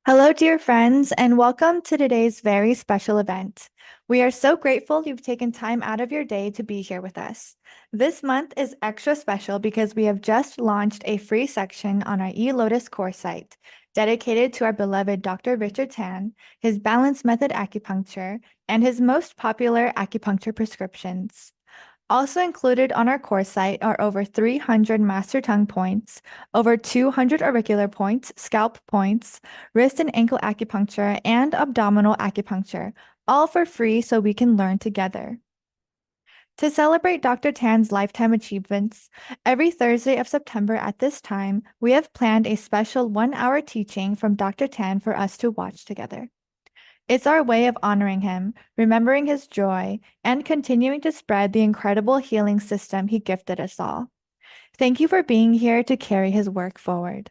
Hello, dear friends, and welcome to today's very special event. We are so grateful you've taken time out of your day to be here with us. This month is extra special because we have just launched a free section on our eLotus course site dedicated to our beloved Dr. Richard Tan, his balanced method acupuncture, and his most popular acupuncture prescriptions. Also included on our course site are over 300 master tongue points, over 200 auricular points, scalp points, wrist and ankle acupuncture, and abdominal acupuncture, all for free so we can learn together. To celebrate Dr. Tan's lifetime achievements, every Thursday of September at this time, we have planned a special 1-hour teaching from Dr. Tan for us to watch together. It's our way of honoring him, remembering his joy, and continuing to spread the incredible healing system he gifted us all. Thank you for being here to carry his work forward.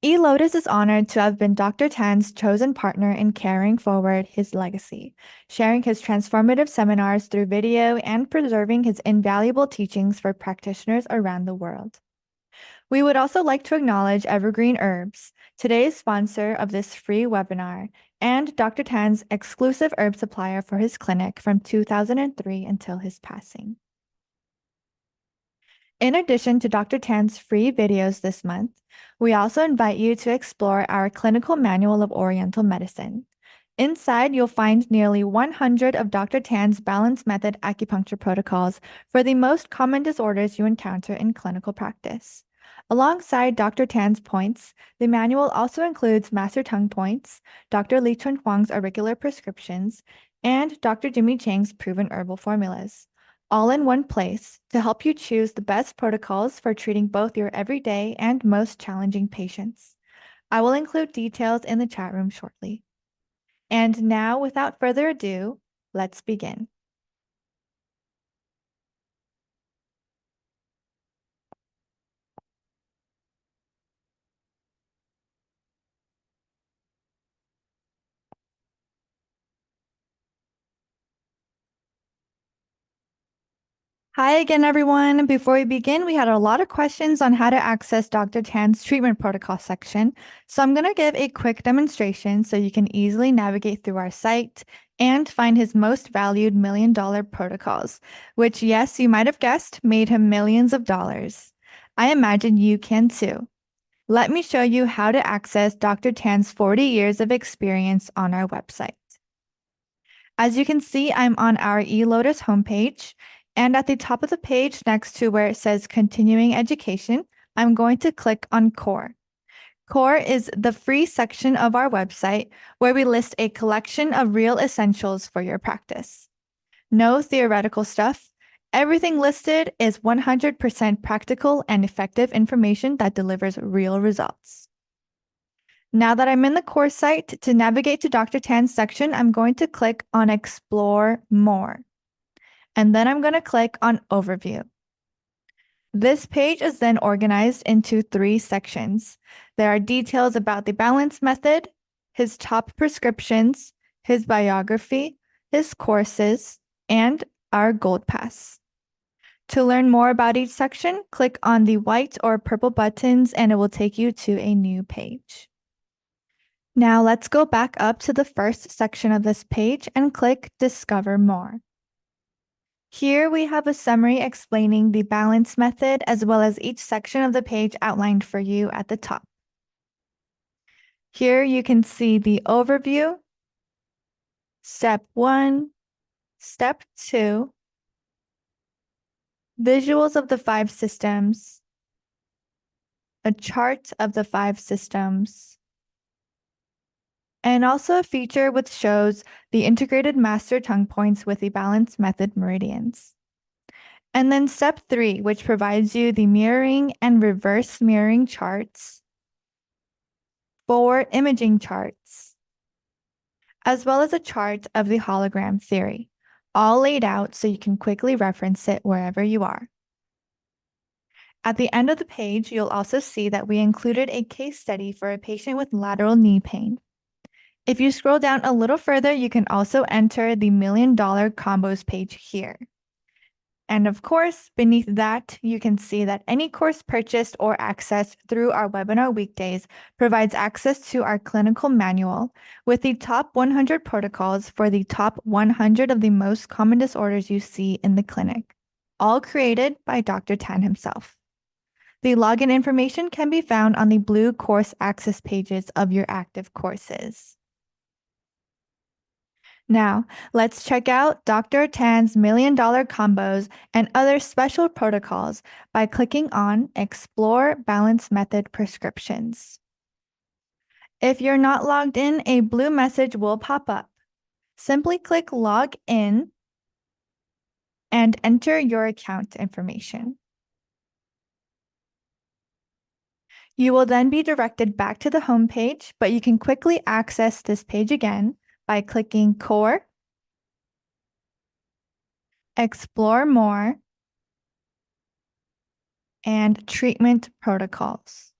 eLotus is honored to have been Dr. Tan's chosen partner in carrying forward his legacy, sharing his transformative seminars through video, and preserving his invaluable teachings for practitioners around the world. We would also like to acknowledge Evergreen Herbs, today's sponsor of this free webinar, and Dr. Tan's exclusive herb supplier for his clinic from 2003 until his passing. In addition to Dr. Tan's free videos this month, we also invite you to explore our clinical manual of Oriental medicine. Inside, you'll find nearly 100 of Dr. Tan's balanced method acupuncture protocols for the most common disorders you encounter in clinical practice. Alongside Dr. Tan's points, the manual also includes master tongue points, Dr. Li Chun Huang's auricular prescriptions, and Dr. Jimmy Chang's proven herbal formulas, all in one place to help you choose the best protocols for treating both your everyday and most challenging patients. I will include details in the chat room shortly. And now, without further ado, let's begin. Hi again, everyone. Before we begin, we had a lot of questions on how to access Dr. Tan's treatment protocol section. So I'm going to give a quick demonstration so you can easily navigate through our site and find his most valued $1 million protocols, which, yes, you might have guessed, made him millions of dollars. I imagine you can too. Let me show you how to access Dr. Tan's 40 years of experience on our website. As you can see, I'm on our eLotus homepage. And at the top of the page next to where it says Continuing Education, I'm going to click on Core. Core is the free section of our website where we list a collection of real essentials for your practice. No theoretical stuff. Everything listed is 100% practical and effective information that delivers real results. Now that I'm in the course site, to navigate to Dr. Tan's section, I'm going to click on Explore More. And then I'm going to click on Overview. This page is then organized into 3 sections. There are details about the balance method, his top prescriptions, his biography, his courses, and our Gold Pass. To learn more about each section, click on the white or purple buttons and it will take you to a new page. Now let's go back up to the first section of this page and click Discover More. Here we have a summary explaining the balance method as well as each section of the page outlined for you at the top. Here you can see the overview, step 1, step 2, visuals of the 5 systems, a chart of the 5 systems, and also a feature which shows the integrated master tongue points with the balance method meridians. And then step 3, which provides you the mirroring and reverse mirroring charts, 4 imaging charts, as well as a chart of the hologram theory, all laid out so you can quickly reference it wherever you are. At the end of the page, you'll also see that we included a case study for a patient with lateral knee pain. If you scroll down a little further, you can also enter the $1 million combos page here. And of course, beneath that, you can see that any course purchased or accessed through our webinar weekdays provides access to our clinical manual with the top 100 protocols for the top 100 of the most common disorders you see in the clinic, all created by Dr. Tan himself. The login information can be found on the blue course access pages of your active courses. Now, let's check out Dr. Tan's $1 Million Combos and other special protocols by clicking on Explore Balance Method Prescriptions. If you're not logged in, a blue message will pop up. Simply click Log In and enter your account information. You will then be directed back to the home page, but you can quickly access this page again by clicking Core, Explore More, and Treatment Protocols.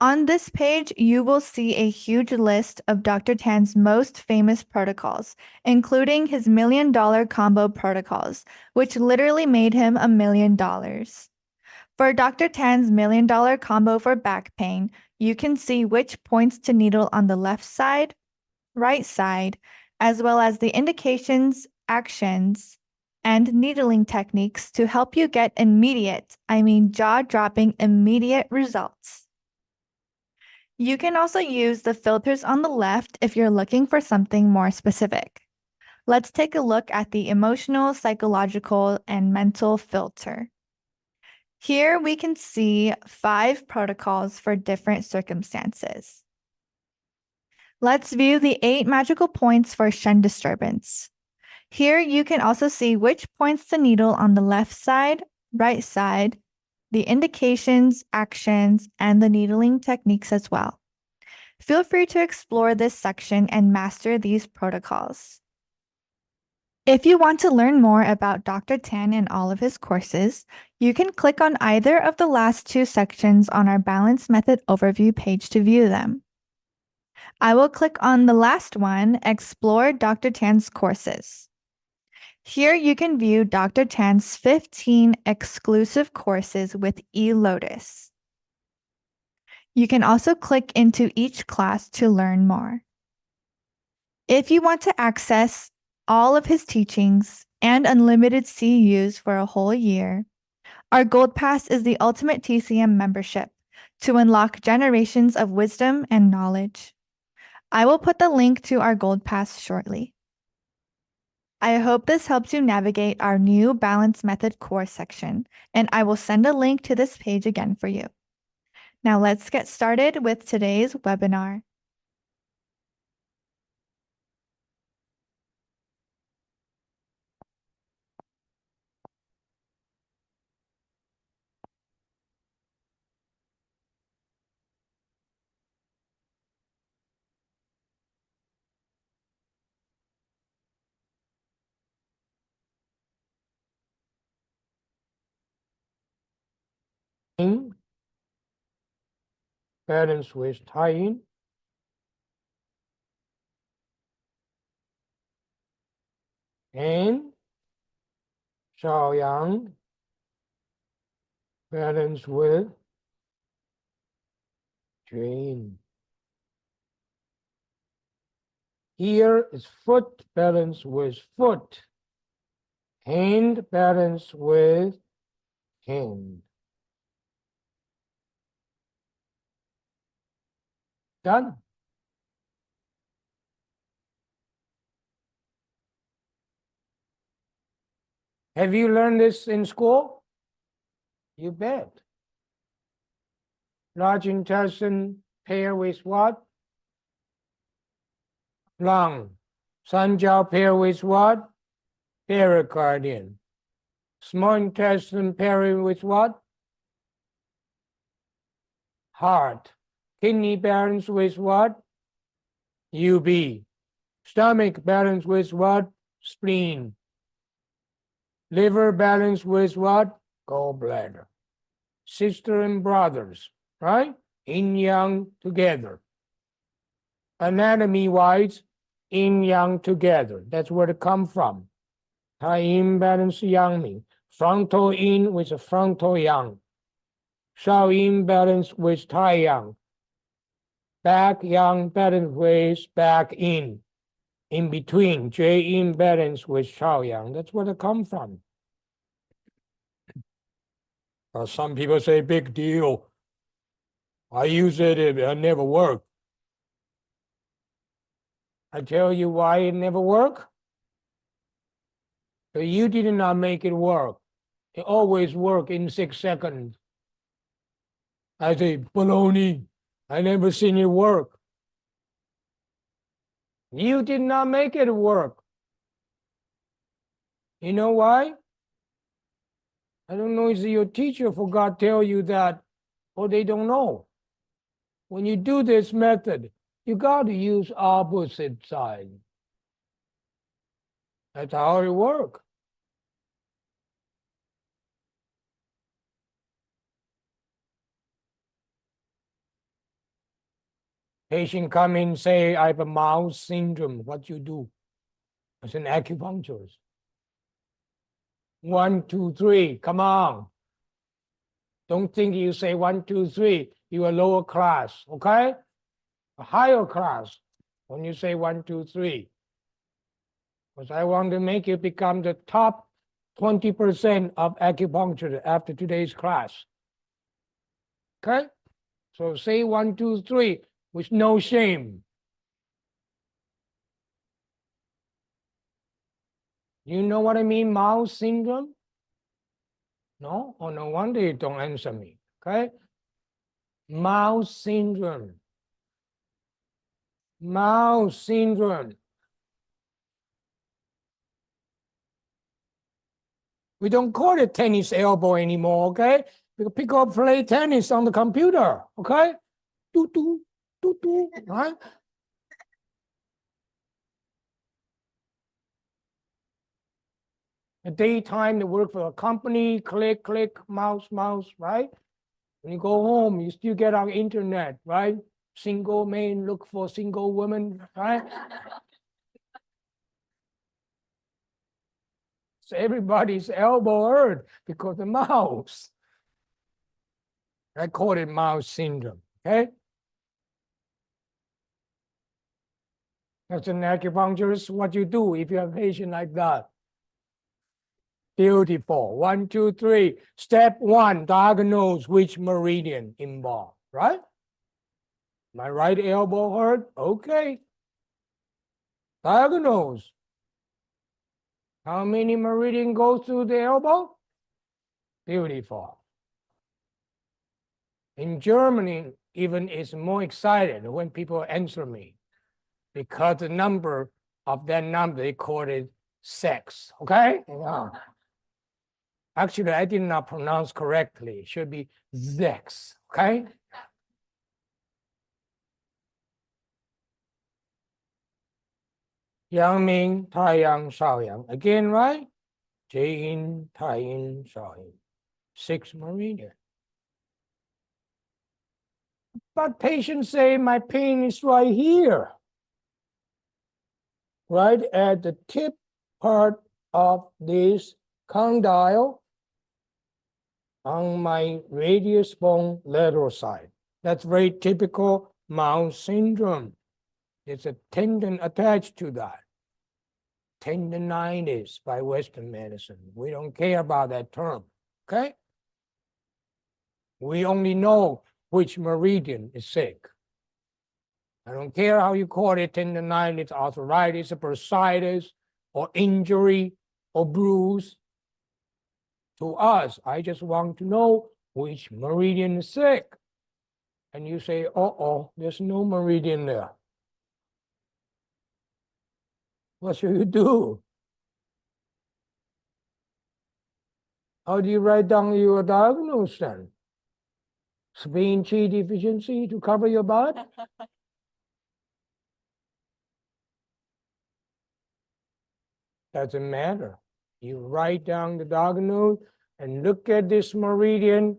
On this page, you will see a huge list of Dr. Tan's most famous protocols, including his $1 Million Combo protocols, which literally made him $1 million. For Dr. Tan's $1 Million Combo for back pain, you can see which points to needle on the left side, right side, as well as the indications, actions, and needling techniques to help you get immediate, jaw-dropping immediate results. You can also use the filters on the left if you're looking for something more specific. Let's take a look at the emotional, psychological, and mental filter. Here we can see 5 protocols for different circumstances. Let's view the 8 magical points for Shen disturbance. Here you can also see which points to needle on the left side, right side, the indications, actions, and the needling techniques as well. Feel free to explore this section and master these protocols. If you want to learn more about Dr. Tan and all of his courses, you can click on either of the last 2 sections on our Balance Method Overview page to view them. I will click on the last one, Explore Dr. Tan's Courses. Here you can view Dr. Tan's 15 exclusive courses with eLotus. You can also click into each class to learn more. If you want to access all of his teachings and unlimited CEUs for a whole year, our Gold Pass is the ultimate TCM membership to unlock generations of wisdom and knowledge. I will put the link to our Gold Pass shortly. I hope this helps you navigate our new Balance Method course section, and I will send a link to this page again for you. Now let's get started with today's webinar. Balance with tying. And Shaoyang, balance with Jane. Here is foot balance with foot. Hand balance with hand. Done. Have you learned this in school? You bet. Large intestine pair with what? Lung. Sanjiao pair with what? Pericardium. Small intestine pair with what? Heart. Kidney balance with what? UB. Stomach balance with what? Spleen. Liver balance with what? Gallbladder. Sister and brothers, right? Yin yang together. Anatomy wise, yin yang together. That's where it come from. Tai yin balance yang ming. Frontal yin with a frontal yang. Shao yin balance with tai yang. Back yang balance with back in. In between, J yin balance with Shao yang. That's where it comes from. Some people say big deal. I use it, it never worked. I tell you why it never worked. But you did not make it work. It always work in 6 seconds. I say, baloney. I never seen it work. You did not make it work. You know why? I don't know if your teacher forgot to tell you that, or they don't know. When you do this method, you got to use opposite side. That's how it works. Patient come in, say, I have a mouse syndrome. What you do? It's an acupuncturist. 1, 2, 3, come on. Don't think you say 1, 2, 3, you are lower class, okay? A higher class when you say 1, 2, 3. Because I want to make you become the top 20% of acupuncture after today's class. Okay? So say 1, 2, 3 with no shame. You know what I mean, mouse syndrome? No? Oh, no wonder you don't answer me. Okay? Mouse syndrome. Mouse syndrome. We don't call it tennis elbow anymore, okay? We pick up play tennis on the computer, okay? Do do do do, right? The daytime they work for a company, click, click, mouse, mouse, right? When you go home, you still get on internet, right? Single man look for single woman, right? So everybody's elbow hurt because of the mouse. I call it mouse syndrome, okay? As an acupuncturist, what you do if you have a patient like that. Beautiful. 1, 2, 3. Step 1, diagnose which meridian involved, right? My right elbow hurt? Okay. Diagnose. How many meridian go through the elbow? Beautiful. In Germany, even it's more excited when people answer me because the number of that number, they call it sex, okay? Yeah. Actually, I did not pronounce correctly. It should be sex, okay? Yang Ming, Tai Yang, Shao Yang. Again, right? Jai Yin, Tai Yin, Shao Yin. 6 meridian. But patients say my pain is right here. Right at the tip part of this condyle on my radius bone lateral side. That's very typical mouse syndrome. There's a tendon attached to that. Tendonitis by Western medicine. We don't care about that term, okay? We only know which meridian is sick. I don't care how you call it, tendonitis, arthritis, bursitis, or injury, or bruise. To us, I just want to know which meridian is sick. And you say, uh-oh, there's no meridian there. What should you do? How do you write down your diagnosis then? Spleen Qi deficiency to cover your butt? Doesn't matter. You write down the diagnosis and look at this meridian.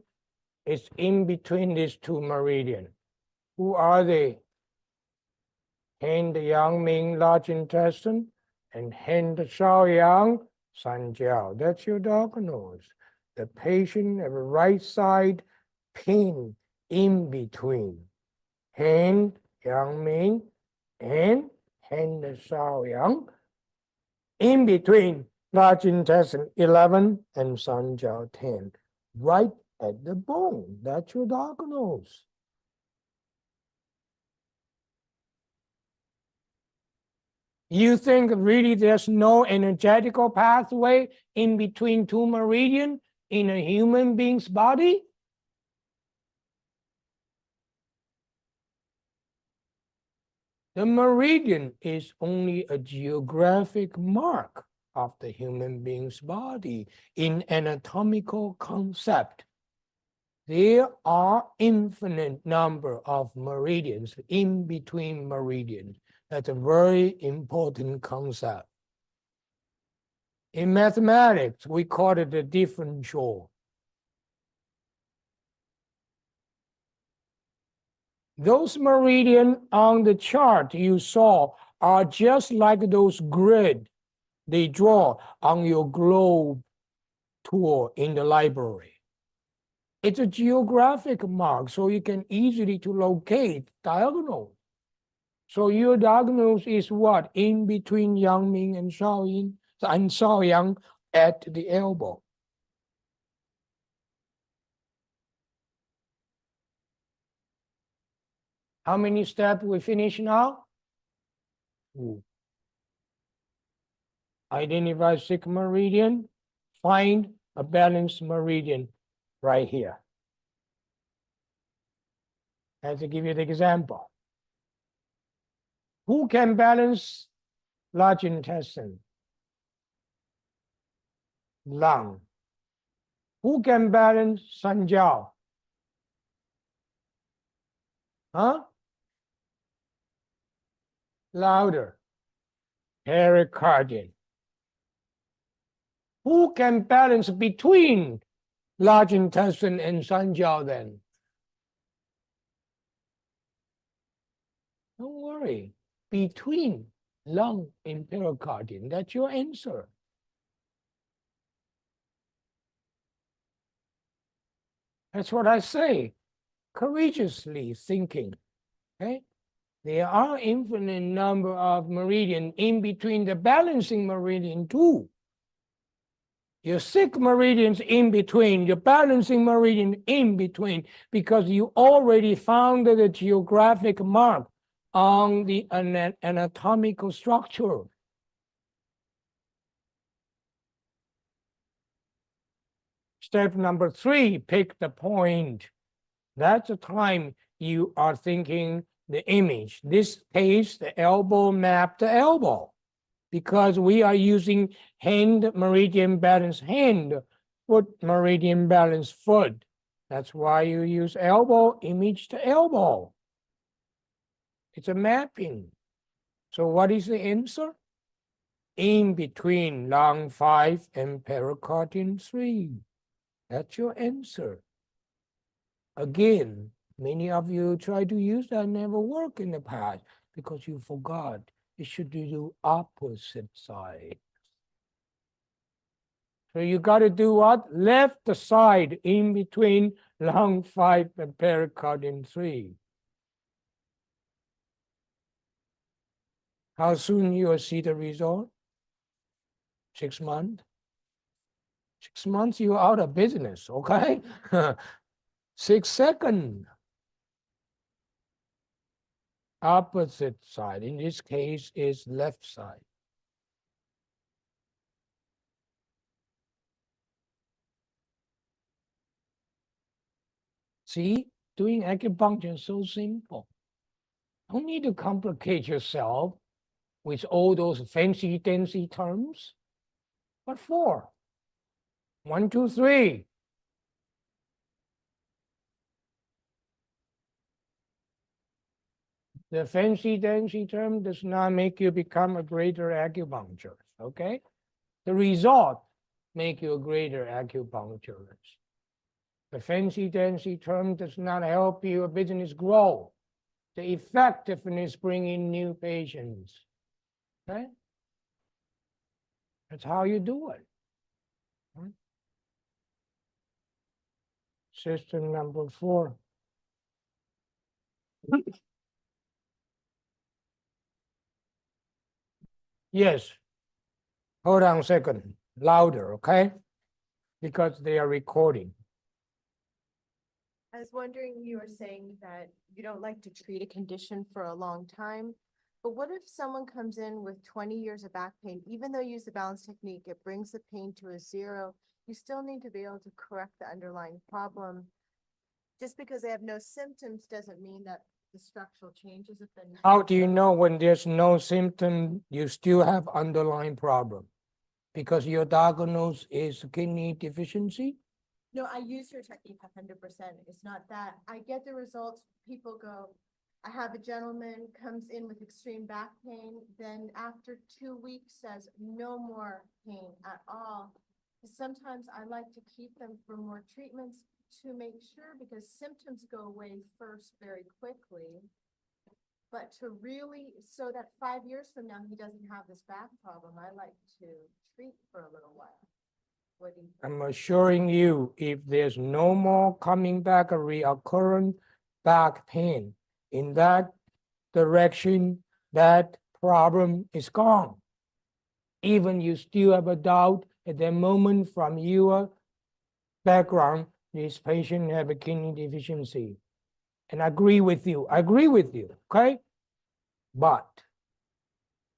It's in between these 2 meridians. Who are they? Hand the Yang Ming large intestine and hand the Shao Yang Sanjiao. That's your diagnosis. The patient have a right side pain in between. Hand, Yang Ming, and hand Shao Yang. In between large intestine 11 and Sanjiao 10. Right at the bone. That's your diagnosis. You think really there's no energetical pathway in between two meridians in a human being's body? The meridian is only a geographic mark of the human being's body in anatomical concept. There are infinite number of meridians in between meridians. That's a very important concept. In mathematics, we call it a differential. Those meridians on the chart you saw are just like those grid they draw on your globe tour in the library. It's a geographic mark, so you can easily to locate diagonal. So your diagnosis is what? In between Yang Ming and Shao Yang at the elbow. How many steps we finish now? Identify sick meridian, find a balanced meridian right here. I have to give you the example. Who can balance large intestine? Lung. Who can balance Sanjiao? Huh? Louder. Pericardium. Who can balance between large intestine and Sanjiao then? Don't worry. Between lung and pericardium. That's your answer. That's what I say. Courageously thinking. Okay? There are infinite number of meridians in between the balancing meridian too. Your sick meridians in between, your balancing meridian in between, because you already found the geographic mark on the anatomical structure. Step number 3, pick the point. That's the time you are thinking the image. This case, the elbow map to elbow, because we are using hand meridian balance hand, foot meridian balance foot. That's why you use elbow image to elbow. It's a mapping. So what is the answer? In between lung 5 and pericardium 3. That's your answer. Again, many of you try to use that, never work in the past because you forgot. You should do opposite side. So you got to do what? Left side in between lung 5 and pericardium 3. How soon you will see the result? 6 months? 6 months you're out of business, okay? 6 seconds. Opposite side, in this case, is left side. See, doing acupuncture is so simple. Don't need to complicate yourself with all those fancy dancy terms. What for? 1, 2, 3. The fancy dancy term does not make you become a greater acupuncturist, okay? The result make you a greater acupuncturist. The fancy dancy term does not help your business grow. The effectiveness bring in new patients, okay? That's how you do it. System number 4. Yes. Hold on a second. Louder, okay? Because they are recording. I was wondering, you were saying that you don't like to treat a condition for a long time, but what if someone comes in with 20 years of back pain, even though you use the balance technique, it brings the pain to a 0, you still need to be able to correct the underlying problem. Just because they have no symptoms doesn't mean that the structural changes have been. How do you know when there's no symptom, you still have underlying problem? Because your diagnosis is kidney deficiency? No, I use your technique 100%. It's not that. I get the results. People go, I have a gentleman comes in with extreme back pain, then after 2 weeks says no more pain at all. Sometimes I like to keep them for more treatments to make sure, because symptoms go away first very quickly. But to really, so that 5 years from now, he doesn't have this back problem, I like to treat for a little while. What do you think? I'm assuring you, if there's no more coming back a recurrent back pain in that direction, that problem is gone. Even you still have a doubt at the moment from your background, this patient have a kidney deficiency. And I agree with you, okay? But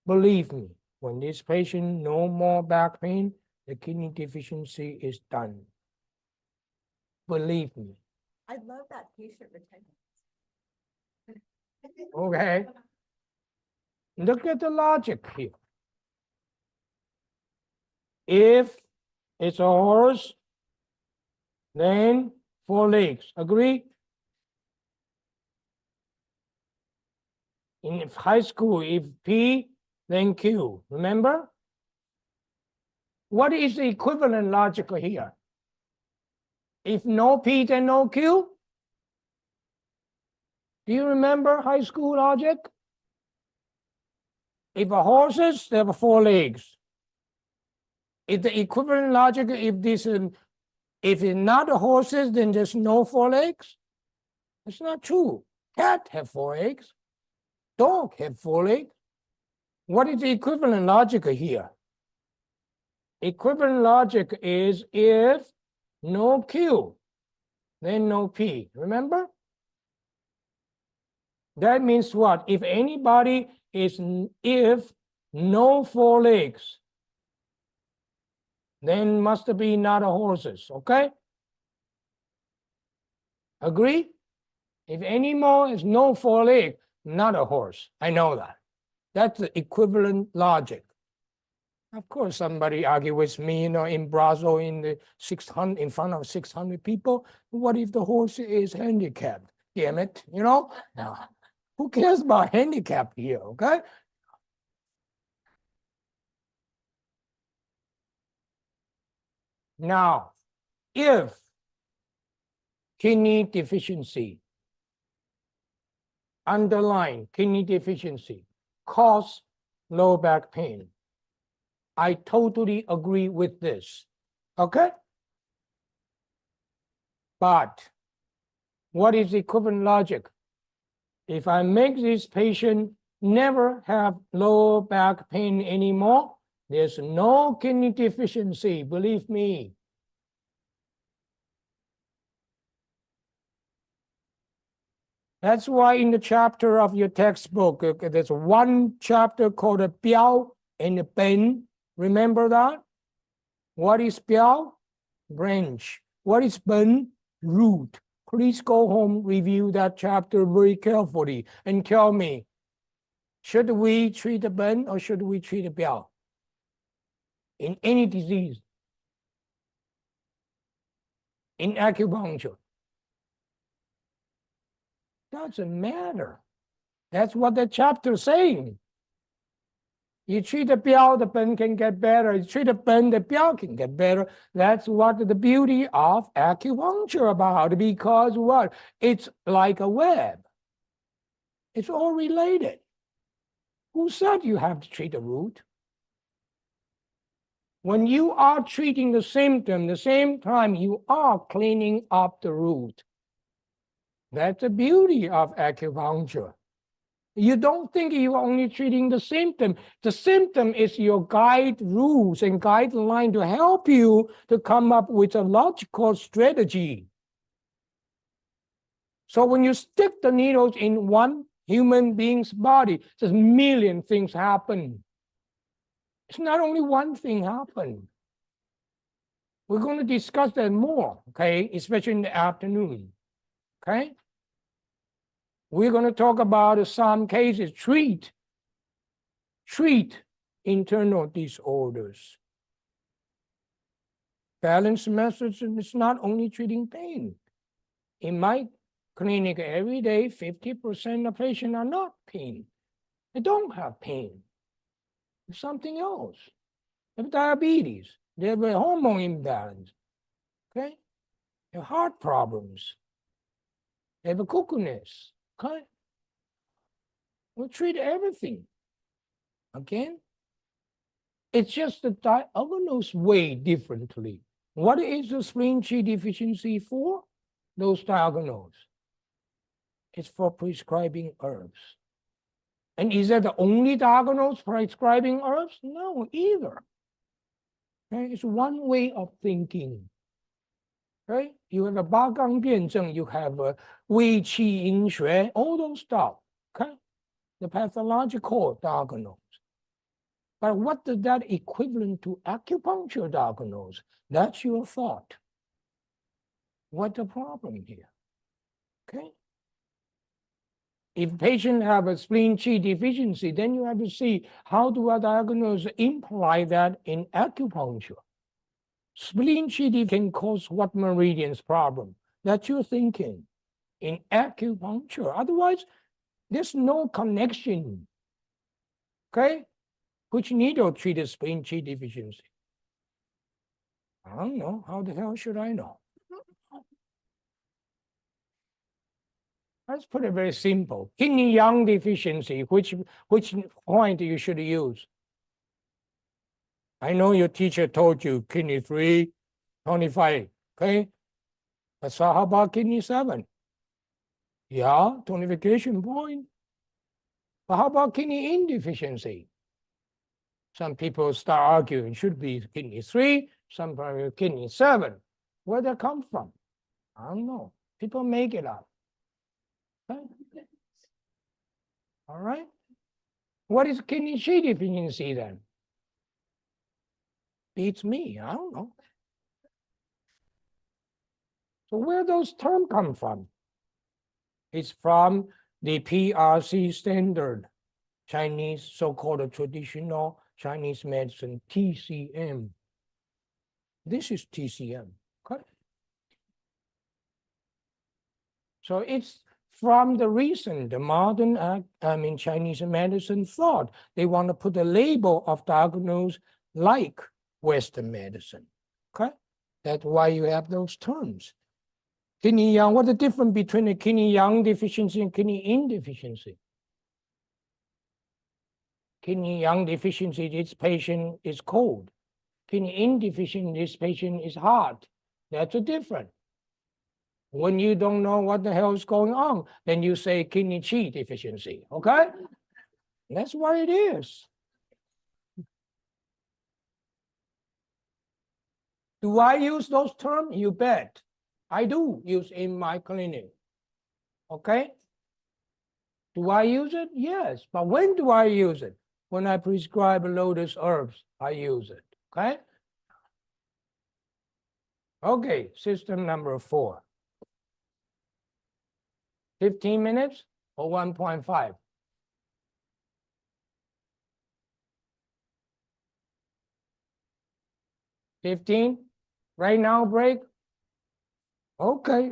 believe me, when this patient no more back pain, the kidney deficiency is done. Believe me. I love that patient retention. Okay. Look at the logic here. If it's a horse, then 4 legs. Agree? In high school, if P, then Q. Remember? What is the equivalent logic here? If no P, then no Q? Do you remember high school logic? If a horses, they have 4 legs. If the equivalent logic, if it's not a horses, then there's no 4 legs? It's not true. Cat have 4 legs. Dog have 4 legs. What is the equivalent logic here? Equivalent logic is if no Q, then no P. Remember? That means what? If anybody is, if no 4 legs, then must be not a horses, okay? Agree? If any more is no 4 legs, not a horse. I know that. That's the equivalent logic. Of course, somebody argue with me, in Brazil, in front of 600 people. What if the horse is handicapped? Damn it, No. Who cares about handicap here, okay? Now, if kidney deficiency, underlying kidney deficiency, cause low back pain, I totally agree with this, okay? But what is the equivalent logic? If I make this patient never have low back pain anymore, there's no kidney deficiency, believe me. That's why in the chapter of your textbook, there's one chapter called a 标 and a 本. Remember that? What is 标? Branch. What is 本? Root. Please go home, review that chapter very carefully, and tell me, should we treat the 本 or should we treat the 标? In any disease. In acupuncture. Doesn't matter. That's what the chapter is saying. You treat the 标, the 本 can get better. You treat the 本, the 标 can get better. That's what the beauty of acupuncture about, because what? It's like a web. It's all related. Who said you have to treat the root? When you are treating the symptom, the same time you are cleaning up the root. That's the beauty of acupuncture. You don't think you're only treating the symptom. The symptom is your guide rules and guideline to help you to come up with a logical strategy. So when you stick the needles in one human being's body, there's a million things happen. It's not only one thing happen. We're going to discuss that more, okay, especially in the afternoon, okay? We're going to talk about some cases, treat internal disorders. Balanced methods is not only treating pain. In my clinic every day, 50% of patients are not pain. They don't have pain. It's something else. They have diabetes. They have a hormone imbalance. Okay? They have heart problems. They have a cuckoo-ness. Okay? We'll treat everything. Again, it's just the diagnosed way differently. What is the spleen chi deficiency for? Those diagnosed. It's for prescribing herbs. And is that the only diagnosis prescribing herbs? No, either. Okay? It's one way of thinking. Right? You have a 八纲辩证, you have a 胃气阴血, all those stuff. Okay? The pathological diagnosis. But what does that equivalent to acupuncture diagnose? That's your thought. What's the problem here? Okay? If patient have a spleen chi deficiency, then you have to see how do I diagnose, imply that in acupuncture. Spleen chi can cause what meridians problem? That's your thinking in acupuncture. Otherwise, there's no connection. Okay? Which needle treats spleen chi deficiency? I don't know. How the hell should I know? Let's put it very simple. Kidney yang deficiency, which point you should use? I know your teacher told you kidney 3, 25, okay? But so how about kidney 7? Yeah, tonification point. But how about kidney insufficiency? Some people start arguing, should be kidney 3, some people kidney 7. Where that come from? I don't know. People make it up. Okay? All right. What is kidney chi deficiency then? Beats me. I don't know. So where those terms come from? It's from the PRC standard, Chinese so-called traditional Chinese medicine, TCM. This is TCM. Okay? So it's from the recent, the modern, Chinese medicine thought. They want to put a label of diagnose like Western medicine. Okay? That's why you have those terms. Kidney yang, what's the difference between a kidney yang deficiency and kidney insufficiency? Kidney yang deficiency, this patient is cold. Kidney insufficiency, this patient is hot. That's a difference. When you don't know what the hell is going on, then you say kidney chi deficiency, okay? That's what it is. Do I use those terms? You bet. I do use in my clinic, okay? Do I use it? Yes, but when do I use it? When I prescribe lotus herbs, I use it, okay? Okay, system number 4. 15 minutes or 1.5? 15? Right now, break? Okay.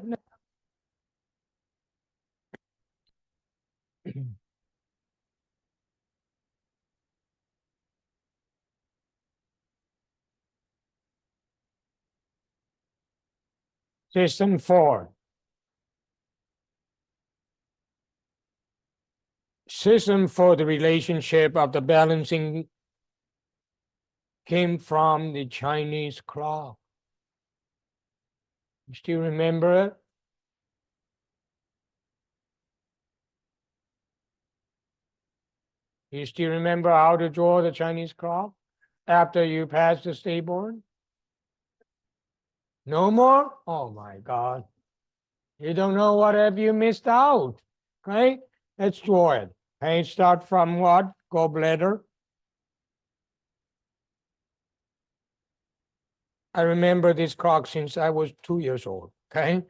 System 4. System for the relationship of the balancing came from the Chinese clock. You still remember it? You still remember how to draw the Chinese clock after you pass the state board? No more? Oh my God. You don't know what have you missed out. Okay? Let's draw it. Okay, start from what? Gallbladder. I remember this clock since I was 2 years old. Okay?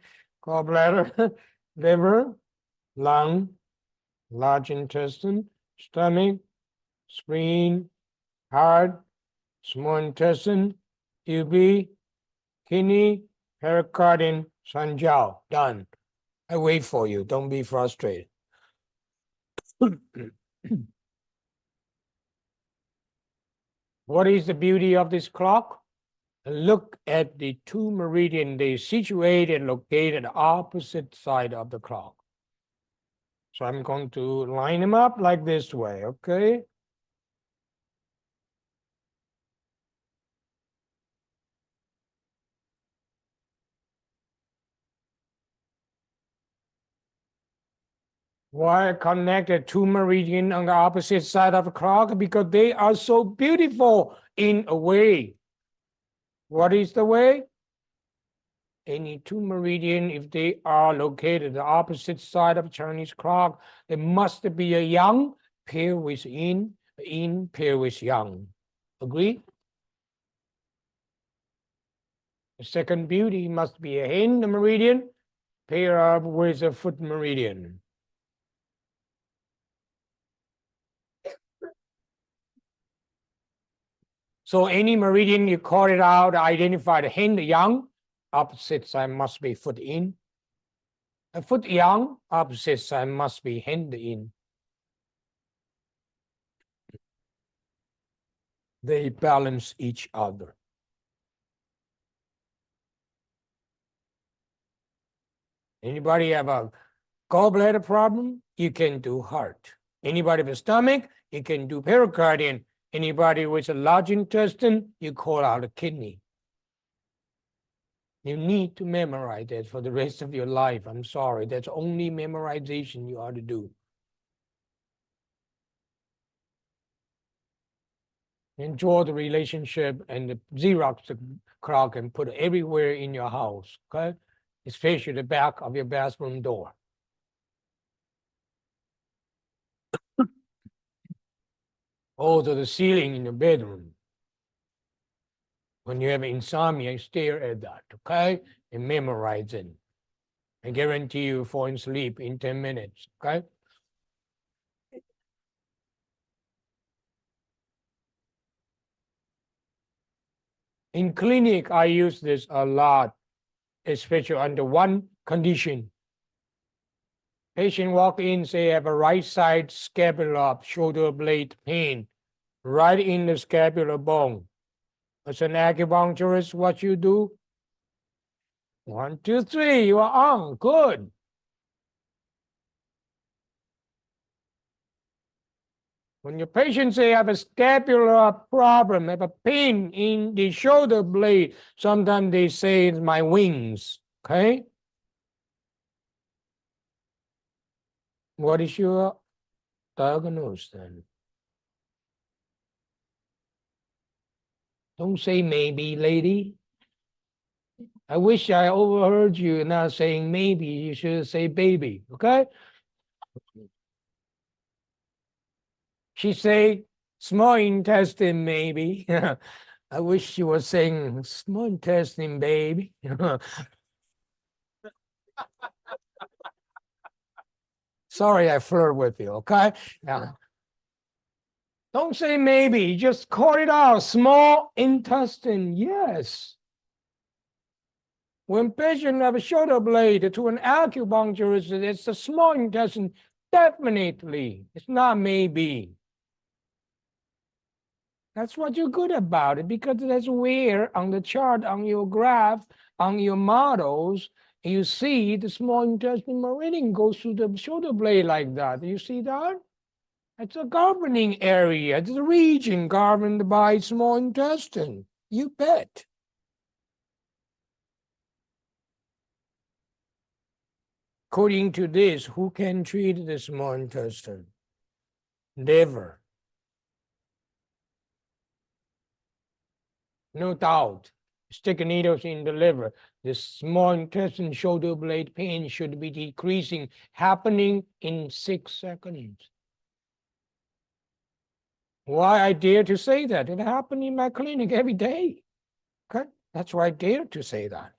Gallbladder, liver, lung, large intestine, stomach, spleen, heart, small intestine, UB, kidney, pericardium, Sanjiao. Done. I wait for you. Don't be frustrated. What is the beauty of this clock? Look at the two meridians. They situated and located opposite side of the clock. So I'm going to line them up like this way, okay? Why connected two meridians on the opposite side of the clock? Because they are so beautiful in a way. What is the way? Any two meridian, if they are located the opposite side of Chinese clock, there must be a yang pair with yin pair with yang. Agree? The second beauty must be a hand meridian pair up with a foot meridian. So any meridian you call it out, identify the hand yang, opposite side must be foot in. A foot yang, opposite side must be hand in. They balance each other. Anybody have a gallbladder problem? You can do heart. Anybody with a stomach? You can do pericardium. Anybody with a large intestine? You call out a kidney. You need to memorize that for the rest of your life. I'm sorry, that's only memorization you ought to do. And draw the relationship and the Xerox the clock and put it everywhere in your house, okay? Especially the back of your bathroom door. Or to the ceiling in your bedroom. When you have insomnia, stare at that, okay? And memorize it. I guarantee you fall asleep in 10 minutes, okay? In clinic, I use this a lot, especially under one condition. Patient walk in, say have a right side scapular shoulder blade pain, right in the scapular bone. As an acupuncturist, what you do? 1, 2, 3, you are on, good. When your patients say have a scapular problem, have a pain in the shoulder blade, sometimes they say it's my wings, okay? What is your diagnosis then? Don't say maybe, lady. I wish I overheard you now saying maybe. You should say baby, okay? She say small intestine maybe. I wish she was saying small intestine baby. Sorry, I flirt with you, okay? Yeah. Don't say maybe, just call it out. Small intestine, yes. When patients have a shoulder blade to an acupuncturist, it's a small intestine, definitely. It's not maybe. That's what you're good about it, because that's where on the chart, on your graph, on your models, you see the small intestine meridian goes through the shoulder blade like that. You see that? It's a governing area. It's a region governed by small intestine. You bet. According to this, who can treat the small intestine? Liver. No doubt. Stick needles in the liver. The small intestine shoulder blade pain should be decreasing, happening in 6 seconds. Why I dare to say that? It happened in my clinic every day. Okay? That's why I dare to say that.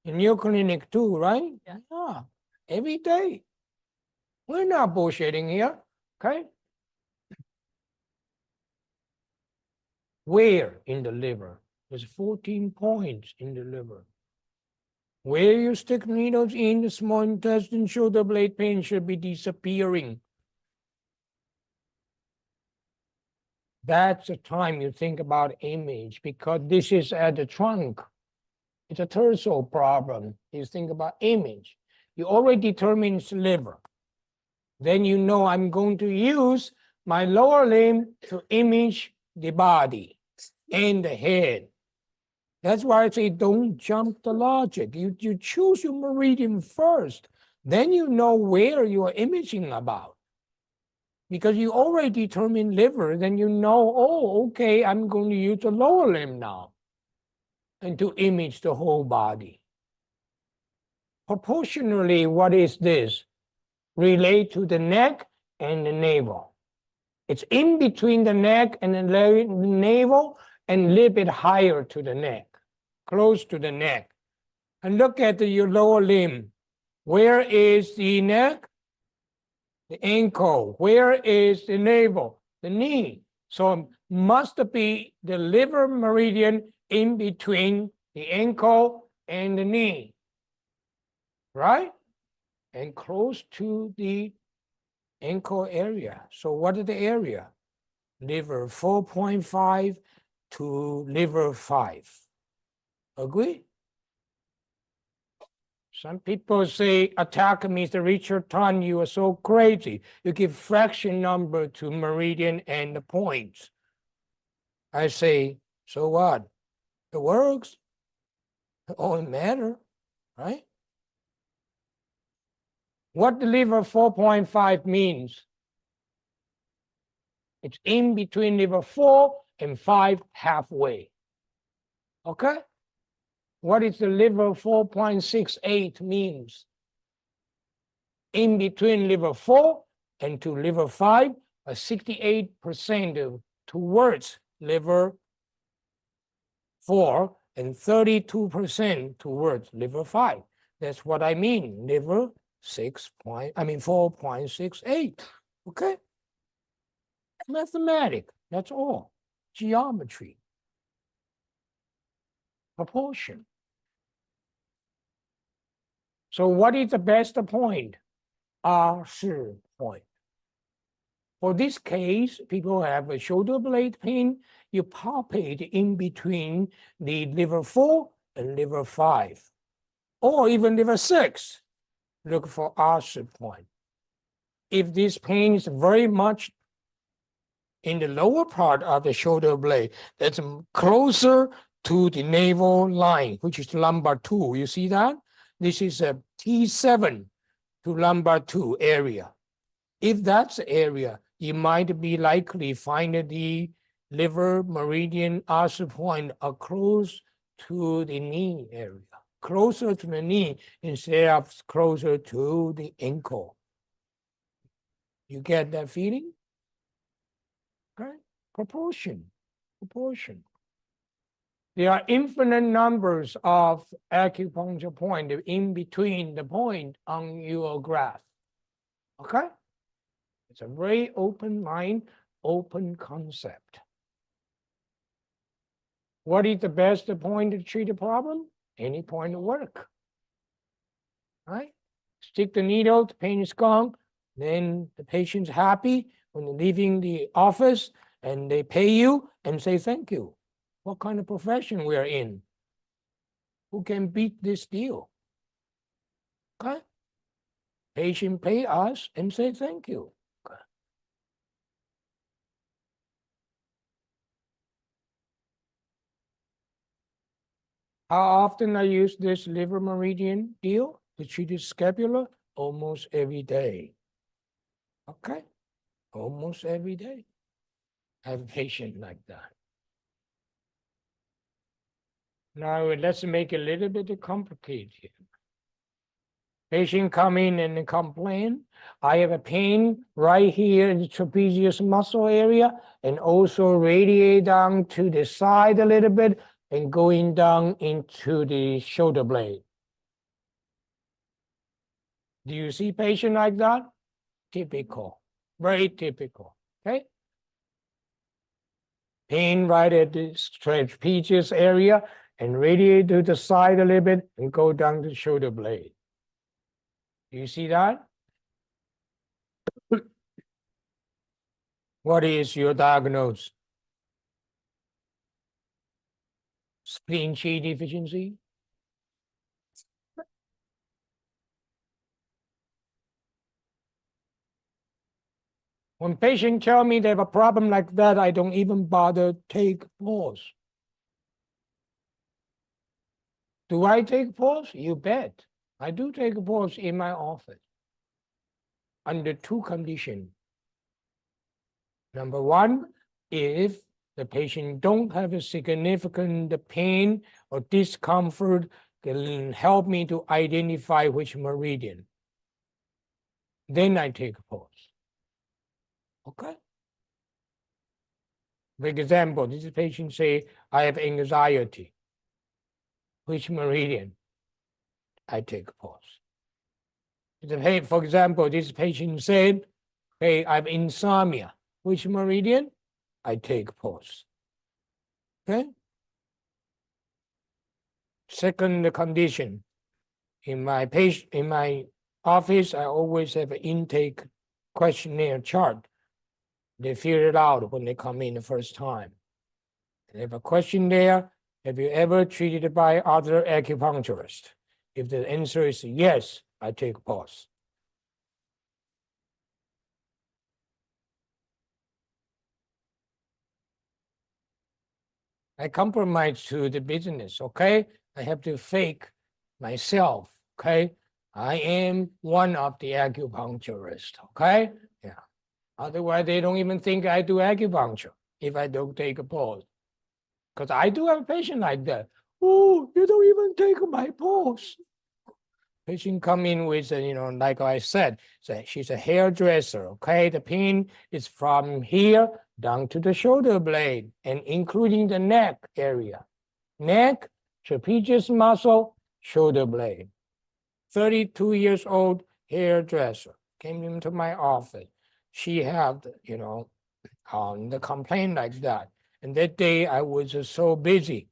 In your clinic too, right? Yeah. Every day. We're not bullshitting here. Okay? Where in the liver? There's 14 points in the liver. Where you stick needles in the small intestine, shoulder blade pain should be disappearing. That's the time you think about image, because this is at the trunk. It's a torso problem. You think about image. You already determine it's liver. Then you know I'm going to use my lower limb to image the body and the head. That's why I say don't jump the logic. You choose your meridian first. Then you know where you are imaging about. Because you already determined liver, then you know, oh, okay, I'm going to use the lower limb now and to image the whole body. Proportionally, what is this? Relate to the neck and the navel. It's in between the neck and the navel and a little bit higher to the neck, close to the neck. And look at your lower limb. Where is the neck? The ankle. Where is the navel? The knee. So must be the liver meridian in between the ankle and the knee, right? And close to the ankle area. So what is the area? Liver 4.5 to liver 5. Agree? Some people say, attack me, Mr. Richard Tan, you are so crazy. You give fraction number to meridian and the points. I say, so what? It works. It only matter, right? What the liver 4.5 means? It's in between liver 4 and 5 halfway. Okay? What is the liver 4.68 means? In between liver 4 and to liver 5, 68% towards liver 4 and 32% towards liver 5. That's what I mean, liver 4.68. Okay? Mathematics, that's all. Geometry. Proportion. So what is the best point? 20 point. For this case, people have a shoulder blade pain. You palpate in between the liver 4 and liver 5, or even liver 6. Look for 20 point. If this pain is very much in the lower part of the shoulder blade, that's closer to the navel line, which is lumbar 2. You see that? This is a T7 to lumbar 2 area. If that's the area, you might be likely find the liver meridian 20 point close to the knee area, closer to the knee instead of closer to the ankle. You get that feeling? Okay? Proportion. There are infinite numbers of acupuncture points in between the point on your graph. Okay? It's a very open mind, open concept. What is the best point to treat a problem? Any point will work. Right? Stick the needle, the pain is gone, then the patient's happy when they're leaving the office and they pay you and say thank you. What kind of profession we are in? Who can beat this deal? Okay? Patient pay us and say thank you. Okay. How often I use this liver meridian deal to treat the scapula? Almost every day. Okay, almost every day. I have a patient like that. Now let's make it a little bit complicated. Patient come in and complain, I have a pain right here in the trapezius muscle area and also radiate down to the side a little bit and going down into the shoulder blade. Do you see patient like that? Typical, very typical, okay? Pain right at the trapezius area and radiate to the side a little bit and go down the shoulder blade. Do you see that? What is your diagnosis? Spleen Qi deficiency? When patients tell me they have a problem like that, I don't even bother take pause. Do I take pause? You bet. I do take a pause in my office under two conditions. Number one, if the patient don't have a significant pain or discomfort, can help me to identify which meridian. Then I take a pause. Okay? For example, this patient say, I have anxiety. Which meridian? I take a pause. For example, this patient said, hey, I have insomnia. Which meridian? I take a pause. Okay? Second condition, in my office, I always have an intake questionnaire chart. They fill it out when they come in the first time. They have a question there. Have you ever treated by other acupuncturists? If the answer is yes, I take a pause. I compromise to the business, okay? I have to fake myself, okay? I am one of the acupuncturists, okay? Yeah. Otherwise, they don't even think I do acupuncture if I don't take a pause. Because I do have a patient like that. Oh, you don't even take my pause. Patient come in with, like I said, so she's a hairdresser, okay? The pain is from here down to the shoulder blade and including the neck area. Neck, trapezius muscle, shoulder blade. 32 years old hairdresser came into my office. She had, the complaint like that. And that day I was so busy.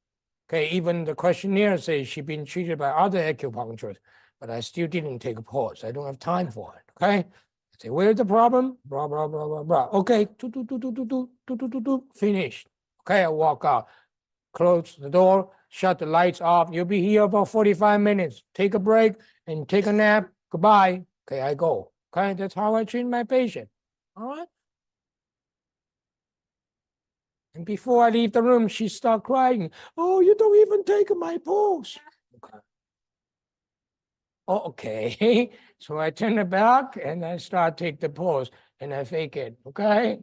Okay, even the questionnaire says she's been treated by other acupuncturists, but I still didn't take a pause. I don't have time for it. Okay. I say, where's the problem? Blah, blah, blah, blah, blah. Okay, finished. Okay, I walk out, close the door, shut the lights off. You'll be here about 45 minutes. Take a break and take a nap. Goodbye. Okay, I go. Okay, that's how I treat my patient. All right. And before I leave the room, she started crying. Oh, you don't even take my pulse. Okay. Oh, okay. So I turn it back and I start take the pulse and I fake it. Okay.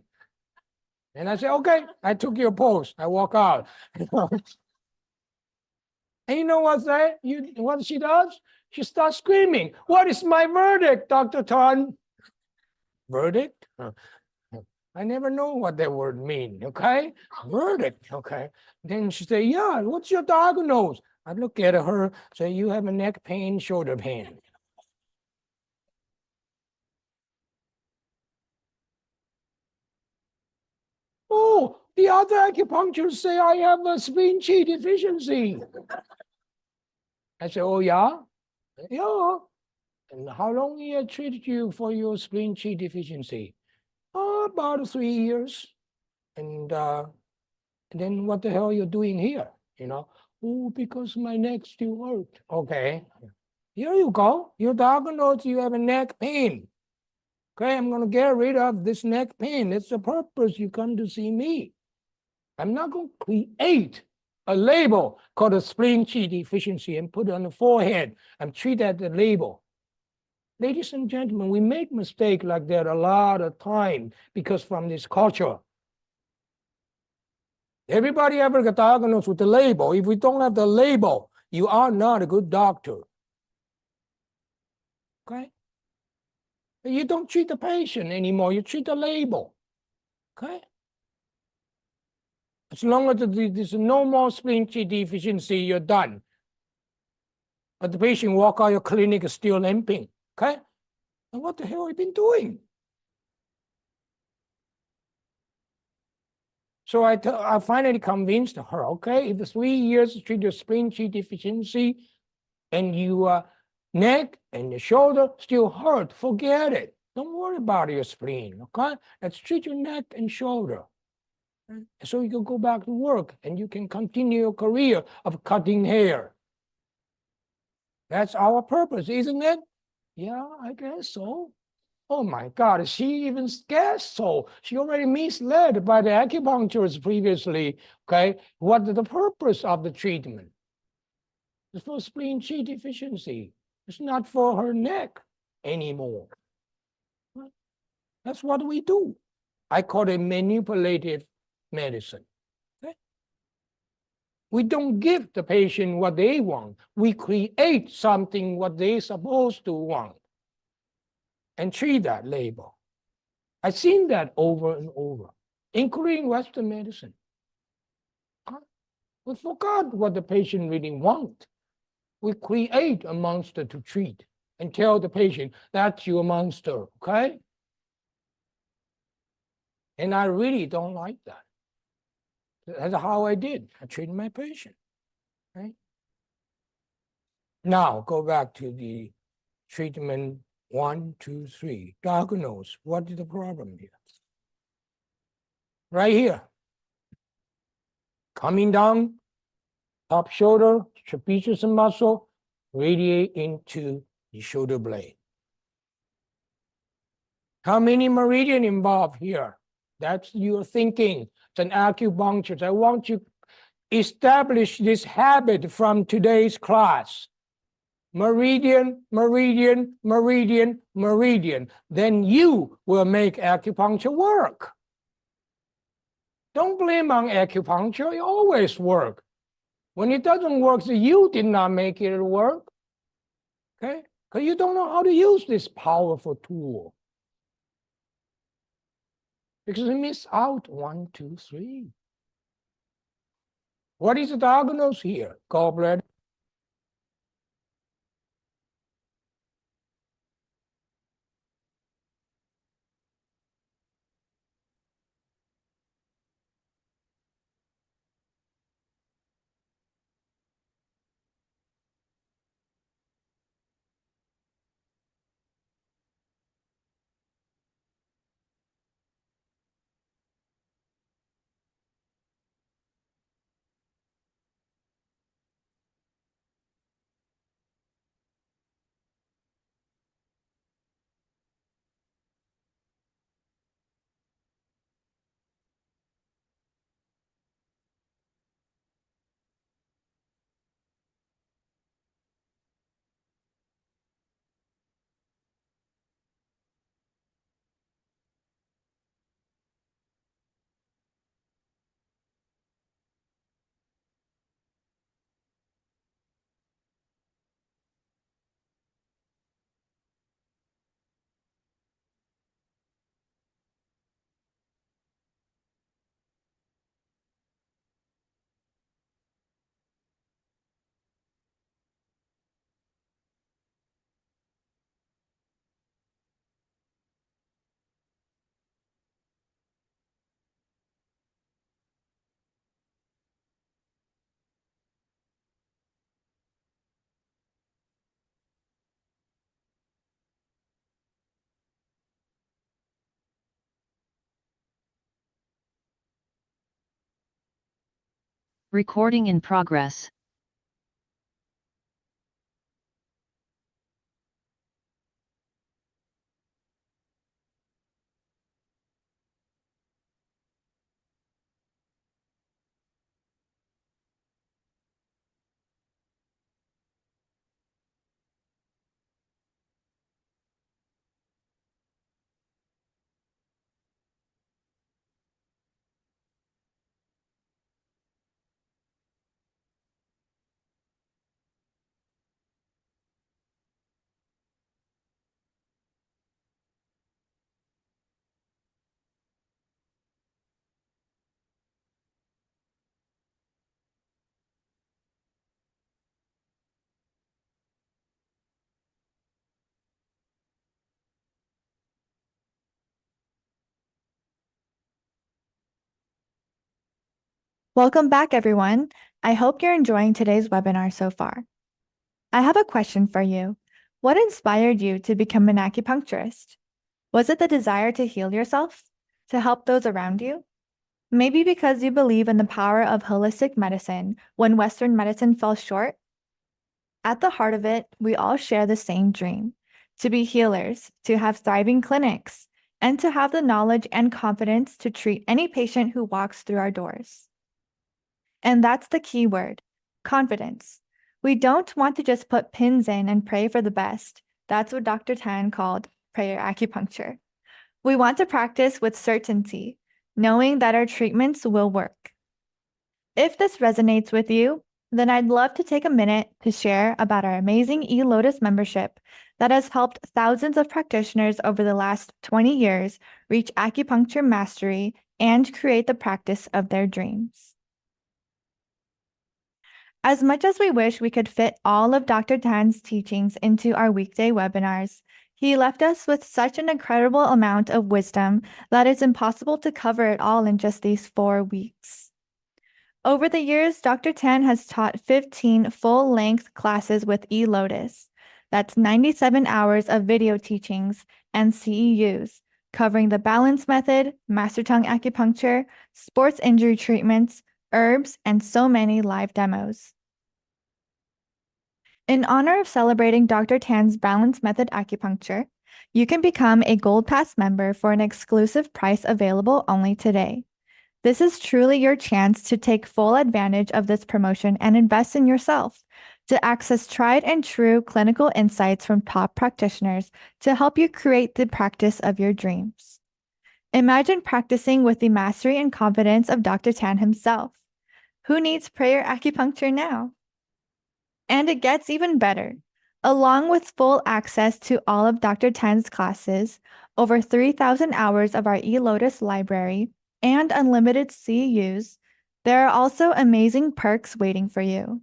And I say, okay, I took your pulse. I walk out. And you know what she does? She starts screaming. What is my verdict, Dr. Tan? Verdict? I never know what that word means, okay? Verdict, okay? Then she say, yeah, what's your diagnosis? I look at her, say, you have a neck pain, shoulder pain. Oh, the other acupuncturists say I have a spleen Qi deficiency. I say, oh, yeah? Yeah. And how long he had treated you for your spleen Qi deficiency? About 3 years. And then what the hell you're doing here? Oh, because my neck still hurt. Okay. Here you go. You're diagnosed, you have a neck pain. Okay, I'm going to get rid of this neck pain. That's the purpose you come to see me. I'm not going to create a label called a spleen qi deficiency and put it on the forehead and treat that the label. Ladies and gentlemen, we make mistakes like that a lot of time because from this culture. Everybody ever get diagnosed with the label. If we don't have the label, you are not a good doctor. Okay? You don't treat the patient anymore. You treat the label. Okay? As long as there's no more spleen qi deficiency, you're done. But the patient walk out your clinic is still limping. Okay? And what the hell have you been doing? So I finally convinced her, okay, if 3 years to treat your spleen qi deficiency and your neck and your shoulder still hurt, forget it. Don't worry about your spleen, okay? Let's treat your neck and shoulder. So you can go back to work and you can continue your career of cutting hair. That's our purpose, isn't it? Yeah, I guess so. Oh my God, she even guessed so. She already misled by the acupuncturist previously, okay? What is the purpose of the treatment? It's for spleen qi deficiency. It's not for her neck anymore. That's what we do. I call it manipulative medicine. Okay? We don't give the patient what they want. We create something what they're supposed to want and treat that label. I've seen that over and over, including Western medicine. We forgot what the patient really wants. We create a monster to treat and tell the patient, that's your monster, okay? And I really don't like that. That's how I did. I treated my patient, right? Now, go back to the treatment 1, 2, 3. Diagnose. What is the problem here? Right here. Coming down, top shoulder, trapezius muscle, radiate into the shoulder blade. How many meridian involved here? That's your thinking. It's an acupuncture. I want you to establish this habit from today's class. Meridian, meridian, meridian, meridian. Then you will make acupuncture work. Don't blame on acupuncture. It always works. When it doesn't work, so you did not make it work. Okay? Because you don't know how to use this powerful tool. Because you miss out 1, 2, 3. What is the diagnosis here? Gallbladder. Recording in progress. Welcome back, everyone. I hope you're enjoying today's webinar so far. I have a question for you. What inspired you to become an acupuncturist? Was it the desire to heal yourself? To help those around you? Maybe because you believe in the power of holistic medicine when Western medicine fell short? At the heart of it, we all share the same dream: to be healers, to have thriving clinics, and to have the knowledge and confidence to treat any patient who walks through our doors. And that's the key word: confidence. We don't want to just put pins in and pray for the best. That's what Dr. Tan called prayer acupuncture. We want to practice with certainty, knowing that our treatments will work. If this resonates with you, then I'd love to take a minute to share about our amazing eLotus membership that has helped thousands of practitioners over the last 20 years reach acupuncture mastery and create the practice of their dreams. As much as we wish we could fit all of Dr. Tan's teachings into our weekday webinars, he left us with such an incredible amount of wisdom that it's impossible to cover it all in just these 4 weeks. Over the years, Dr. Tan has taught 15 full-length classes with eLotus. That's 97 hours of video teachings and CEUs, covering the balance method, master tongue acupuncture, sports injury treatments, herbs, and so many live demos. In honor of celebrating Dr. Tan's Balance Method Acupuncture, you can become a Gold Pass member for an exclusive price available only today. This is truly your chance to take full advantage of this promotion and invest in yourself, to access tried and true clinical insights from top practitioners to help you create the practice of your dreams. Imagine practicing with the mastery and confidence of Dr. Tan himself. Who needs prayer acupuncture now? And it gets even better. Along with full access to all of Dr. Tan's classes, over 3,000 hours of our eLotus library, and unlimited CEUs, there are also amazing perks waiting for you.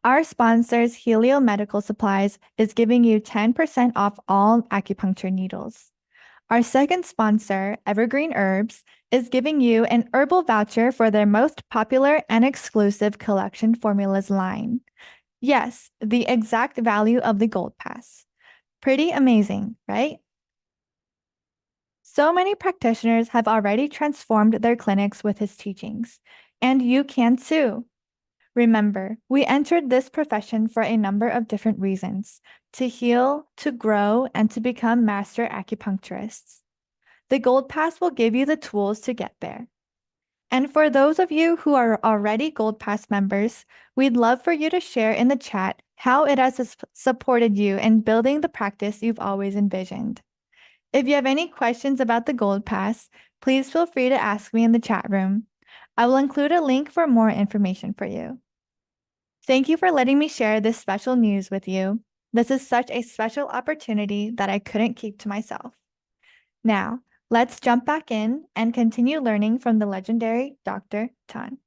Our sponsors, Helio Medical Supplies, is giving you 10% off all acupuncture needles. Our second sponsor, Evergreen Herbs, is giving you an herbal voucher for their most popular and exclusive collection formulas line. Yes, the exact value of the Gold Pass. Pretty amazing, right? So many practitioners have already transformed their clinics with his teachings, and you can too. Remember, we entered this profession for a number of different reasons: to heal, to grow, and to become master acupuncturists. The Gold Pass will give you the tools to get there. And for those of you who are already Gold Pass members, we'd love for you to share in the chat how it has supported you in building the practice you've always envisioned. If you have any questions about the Gold Pass, please feel free to ask me in the chat room. I will include a link for more information for you. Thank you for letting me share this special news with you. This is such a special opportunity that I couldn't keep to myself. Now, let's jump back in and continue learning from the legendary Dr. Tan.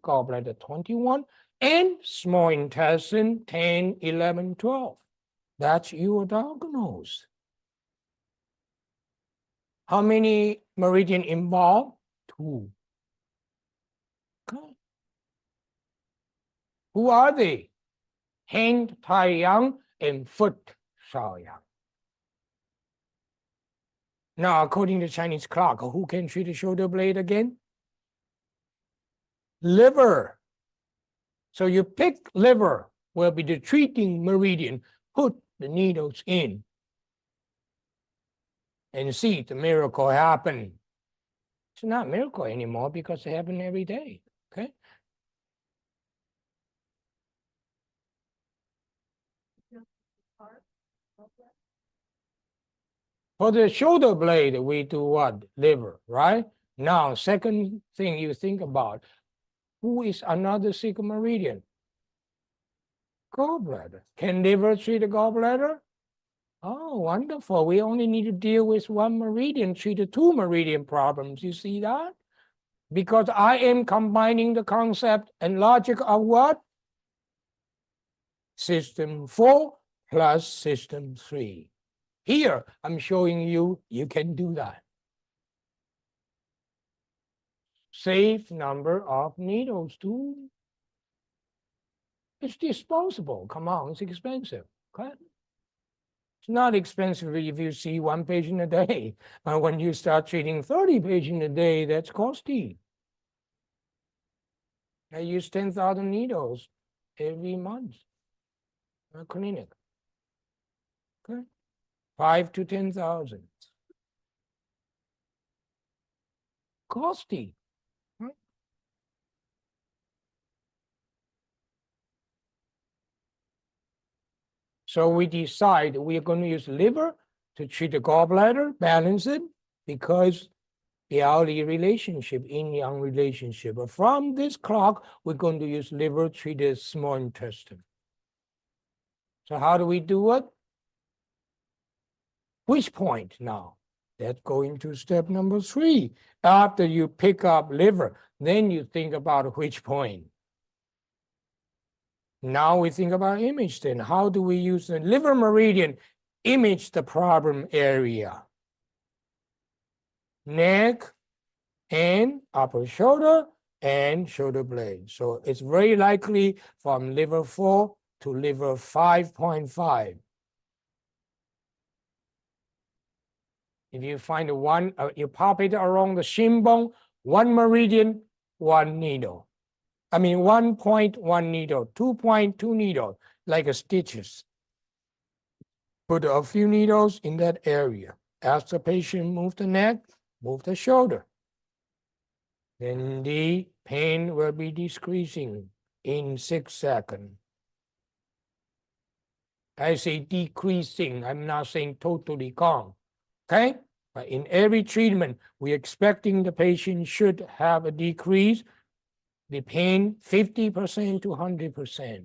Gallbladder 21, and small intestine 10, 11, 12. That's your diagnosis. How many meridian involved? 2. Okay. Who are they? Hand Taiyang and foot Shaoyang. Now, according to Chinese clock, who can treat the shoulder blade again? Liver. So you pick liver, will be the treating meridian, put the needles in, and see the miracle happen. It's not a miracle anymore because it happens every day, okay? For the shoulder blade, we do what? Liver, right? Now, second thing you think about, who is another sacral meridian? Gallbladder. Can liver treat the gallbladder? Oh, wonderful. We only need to deal with one meridian, treat the two meridian problems. You see that? Because I am combining the concept and logic of what? System 4 plus system 3. Here, I'm showing you, you can do that. Safe number of needles too. It's disposable. Come on, it's expensive. Okay? It's not expensive if you see one patient a day. When you start treating 30 patients a day, that's costly. I use 10,000 needles every month in a clinic. Okay? 5 to 10,000. Costly. Right? So we decide we're going to use liver to treat the gallbladder, balance it, because the hourly relationship, yin-yang relationship. But from this clock, we're going to use liver to treat the small intestine. So how do we do it? Which point now? Let's go into step number 3. After you pick up liver, then you think about which point. Now we think about image then. How do we use the liver meridian image the problem area? Neck and upper shoulder and shoulder blade. So it's very likely from liver 4 to liver 5.5. If you find one, you pop it along the shin bone, one meridian, one needle. I mean, 1 point, 1 needle, 2 point, 2 needle, like a stitches. Put a few needles in that area. As the patient move the neck, move the shoulder. Then the pain will be decreasing in 6 seconds. I say decreasing, I'm not saying totally gone. Okay? But in every treatment, we're expecting the patient should have a decrease, the pain 50% to 100%.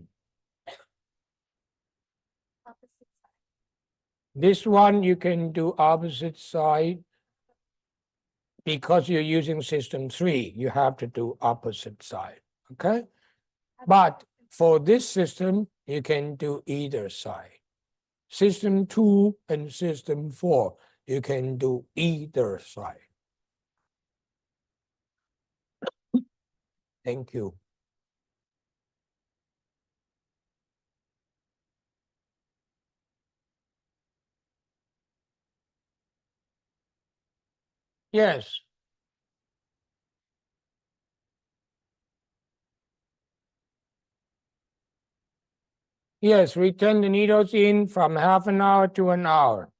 This one you can do opposite side because you're using system 3. You have to do opposite side. Okay? But for this system, you can do either side. System 2 and system 4, you can do either side. Thank you. Yes. Yes, return the needles in from half an hour to an hour.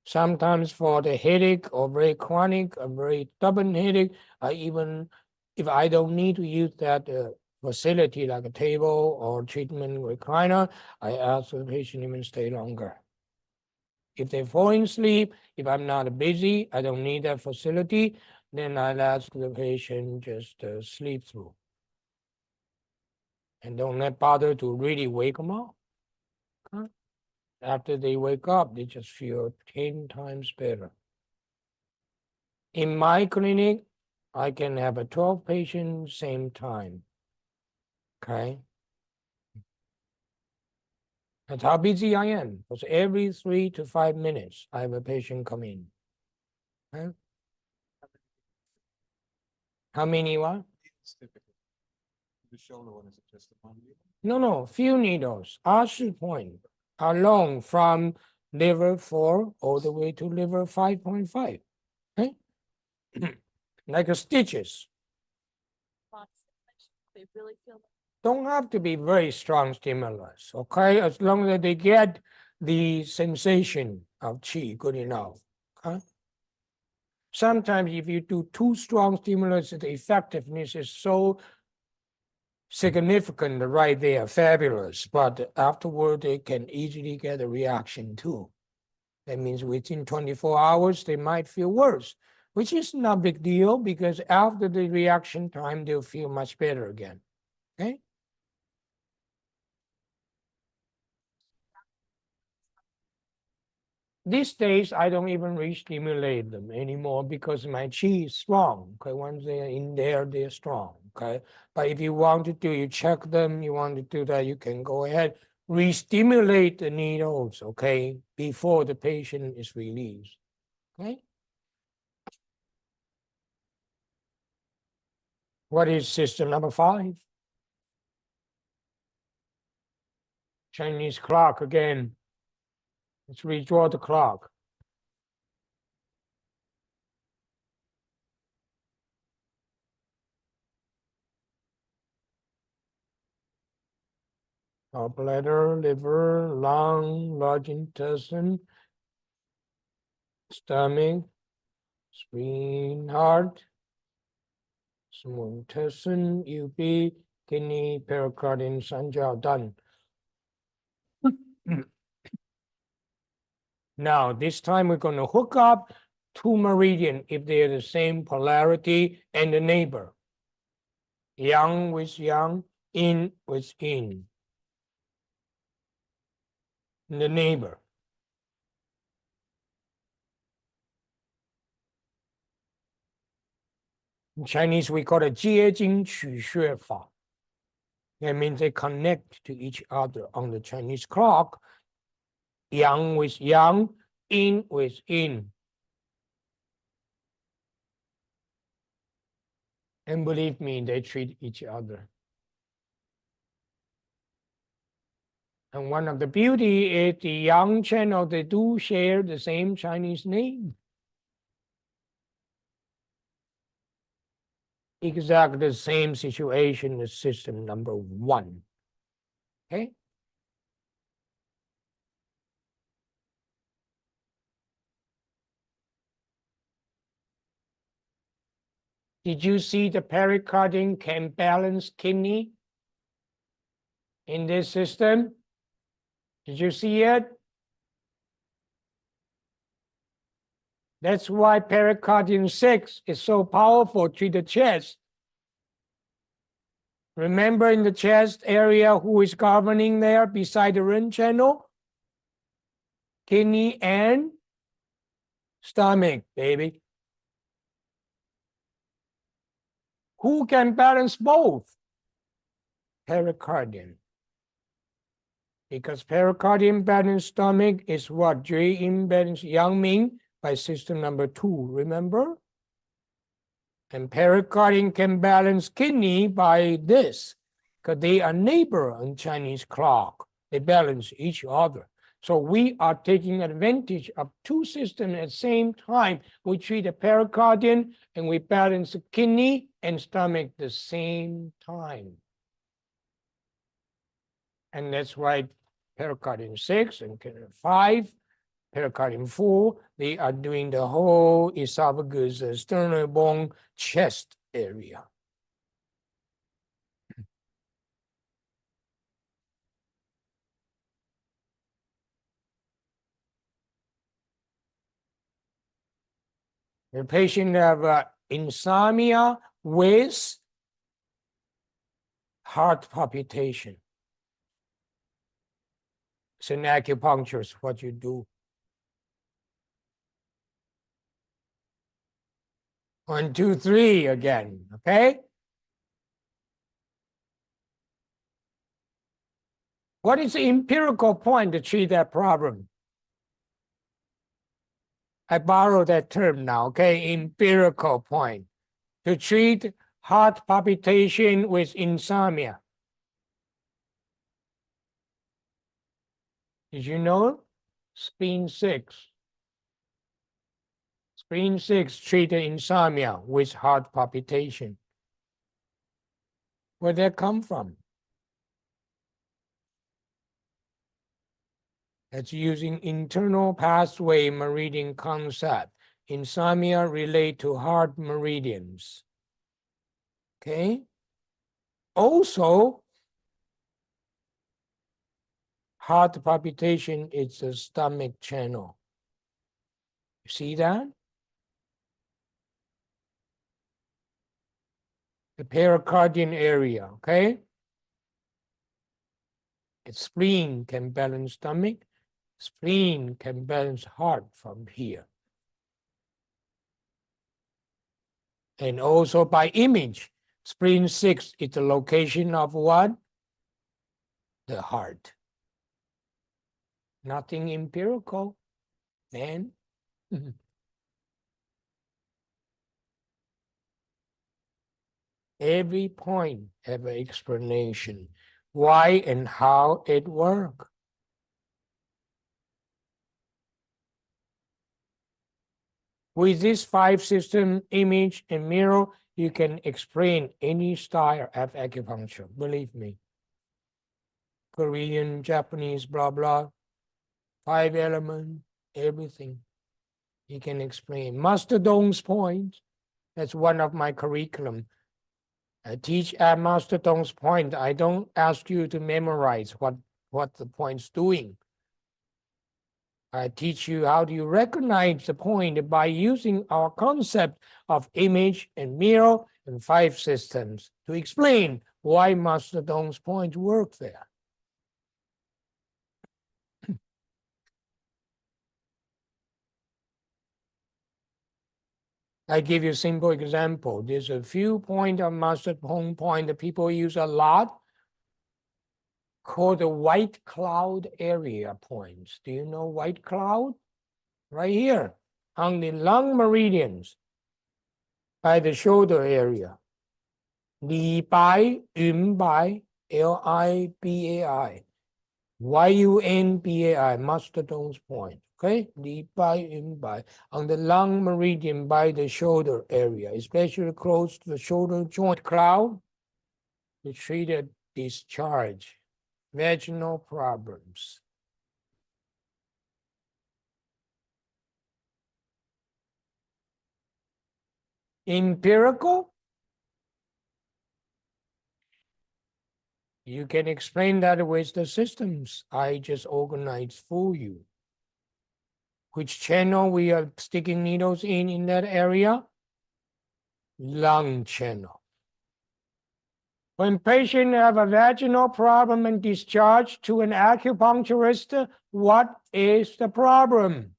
Sometimes for the headache or very chronic, a very stubborn headache, even if I don't need to use that facility like a table or treatment recliner, I ask the patient even stay longer. If they fall asleep, if I'm not busy, I don't need that facility, then I'll ask the patient just sleep through. And don't let bother to really wake them up. Okay? After they wake up, they just feel 10 times better. In my clinic, I can have a 12 patients same time. Okay? That's how busy I am. Because every 3 to 5 minutes, I have a patient come in. Okay? How many what? The shoulder one, is it just the one needle? No, few needles. 20 point along from liver 4 all the way to liver 5.5. Okay? Like a stitches. They really feel. Don't have to be very strong stimulus, okay? As long as they get the sensation of qi good enough. Okay? Sometimes if you do too strong stimulus, the effectiveness is so significant right there, fabulous, but afterward they can easily get a reaction too. That means within 24 hours, they might feel worse, which is not a big deal because after the reaction time, they'll feel much better again, okay? these days, I don't even re-stimulate them anymore because my chi is strong. Okay, once they're in there, they're strong. Okay, but if you want to do, you check them, you want to do that, you can go ahead, re-stimulate the needles, okay, before the patient is released. Okay. What is system number 5? Chinese clock again. Let's redraw the clock. Gallbladder, liver, lung, large intestine, stomach, spleen, heart, small intestine, UB, kidney, pericardium, sanjiao, done. Now, this time we're going to hook up 2 meridian if they're the same polarity and the neighbor. Yang with yang, in with in. The neighbor. In Chinese, we call it 接经取穴法. That means they connect to each other on the Chinese clock. Yang with yang, in with in. And believe me, they treat each other. And one of the beauty is the yang channel, they do share the same Chinese name. Exactly the same situation as system number 1. Okay? Did you see the pericardium can balance kidney in this system? Did you see it? That's why pericardium 6 is so powerful to the chest. Remember in the chest area who is governing there beside the ren channel? Kidney and stomach, baby. Who can balance both? Pericardium. Because pericardium balance stomach is what? Jui in balance Yang Ming by system number 2, remember? And pericardium can balance kidney by this, because they are neighbor on Chinese clock. They balance each other. So we are taking advantage of 2 systems at the same time. We treat the pericardium and we balance the kidney and stomach the same time. And that's why pericardium 6 and 5, pericardium 4, they are doing the whole esophagus, sternobone, chest area. The patient have insomnia with heart palpitation. It's an acupuncture is what you do. 1, 2, 3 again, okay? What is the empirical point to treat that problem? I borrow that term now, okay? Empirical point to treat heart palpitation with insomnia. Did you know? Spleen 6. Spleen 6 treat insomnia with heart palpitation. Where'd that come from? That's using internal pathway meridian concept. Insomnia relate to heart meridians. Okay? Also, heart palpitation is a stomach channel. You see that? The pericardium area, okay? Its spleen can balance stomach. Spleen can balance heart from here. And also by image, spleen 6 is the location of what? The heart. Nothing empirical, man. Every point have an explanation why and how it works. With this 5 system, image and mirror, you can explain any style of acupuncture, believe me. Korean, Japanese, blah, blah, 5 elements, everything. You can explain. Master Dong's point, that's one of my curriculum. I teach at Master Dong's point. I don't ask you to memorize what the point's doing. I teach you how do you recognize the point by using our concept of image and mirror and 5 systems to explain why Master Dong's point work there. I give you a simple example. There's a few points of Master Dong point that people use a lot, called the white cloud area points. Do you know white cloud? Right here on the lung meridians by the shoulder area. Li Bai, Yun Bai, Libai, Yunbai, Master Dong's point. Okay, Li Bai, Yun Bai, on the lung meridian by the shoulder area, especially close to the shoulder joint cloud, to treat a discharge, vaginal problems. Empirical, you can explain that with the systems I just organized for you. Which channel we are sticking needles in that area? Lung channel. When patients have a vaginal problem and discharge to an acupuncturist, what is the problem?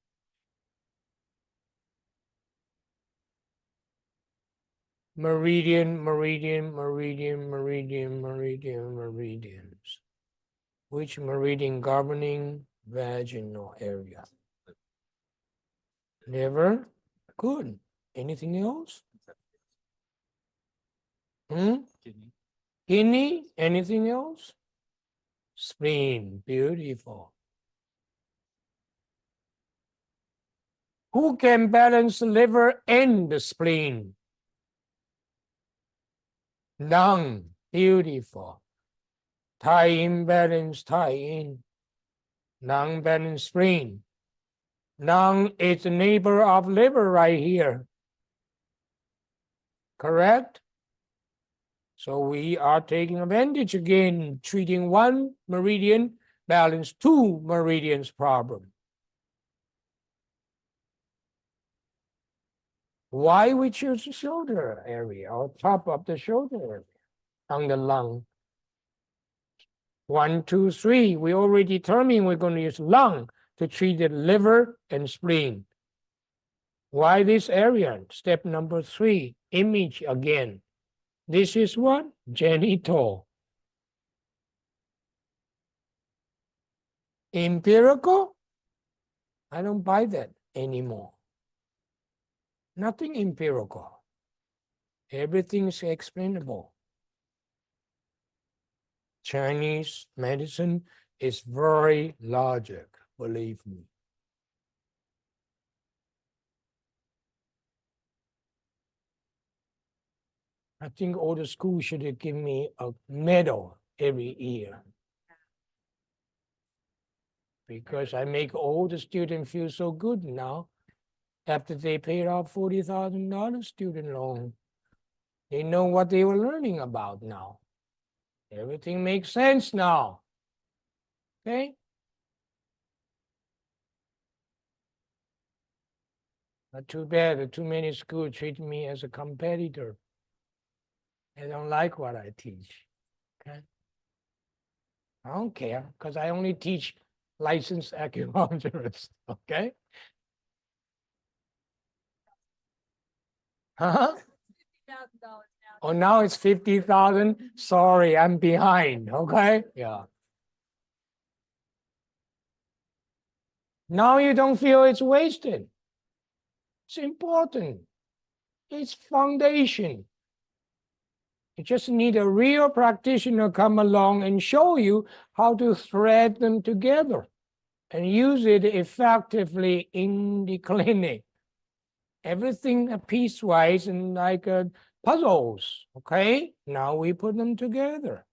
Meridians. Which meridian governing vaginal area? Liver. Good. Anything else? Kidney. Kidney. Anything else? Spleen. Beautiful. Who can balance the liver and the spleen? Lung. Beautiful. Tie in, balance, tie in. Lung, balance, spleen. Lung is the neighbor of liver right here. Correct? So we are taking advantage again, treating 1 meridian, balance 2 meridians problem. Why we choose the shoulder area or top of the shoulder area on the lung? 1, 2, 3. We already determined we're going to use lung to treat the liver and spleen. Why this area? Step number 3, image again. This is what? Genital. Empirical? I don't buy that anymore. Nothing empirical. Everything is explainable. Chinese medicine is very logic, believe me. I think all the schools should give me a medal every year. Because I make all the students feel so good now after they paid off $40,000 student loan. They know what they were learning about now. Everything makes sense now. Okay? But too bad that too many schools treat me as a competitor. They don't like what I teach. Okay? I don't care because I only teach licensed acupuncturist. Okay. Huh? Oh, now it's 50,000. Sorry, I'm behind. Okay. Yeah. Now you don't feel it's wasted. It's important. It's foundation. You just need a real practitioner come along and show you how to thread them together and use it effectively in the clinic. Everything piecewise and like puzzles. Okay, now we put them together.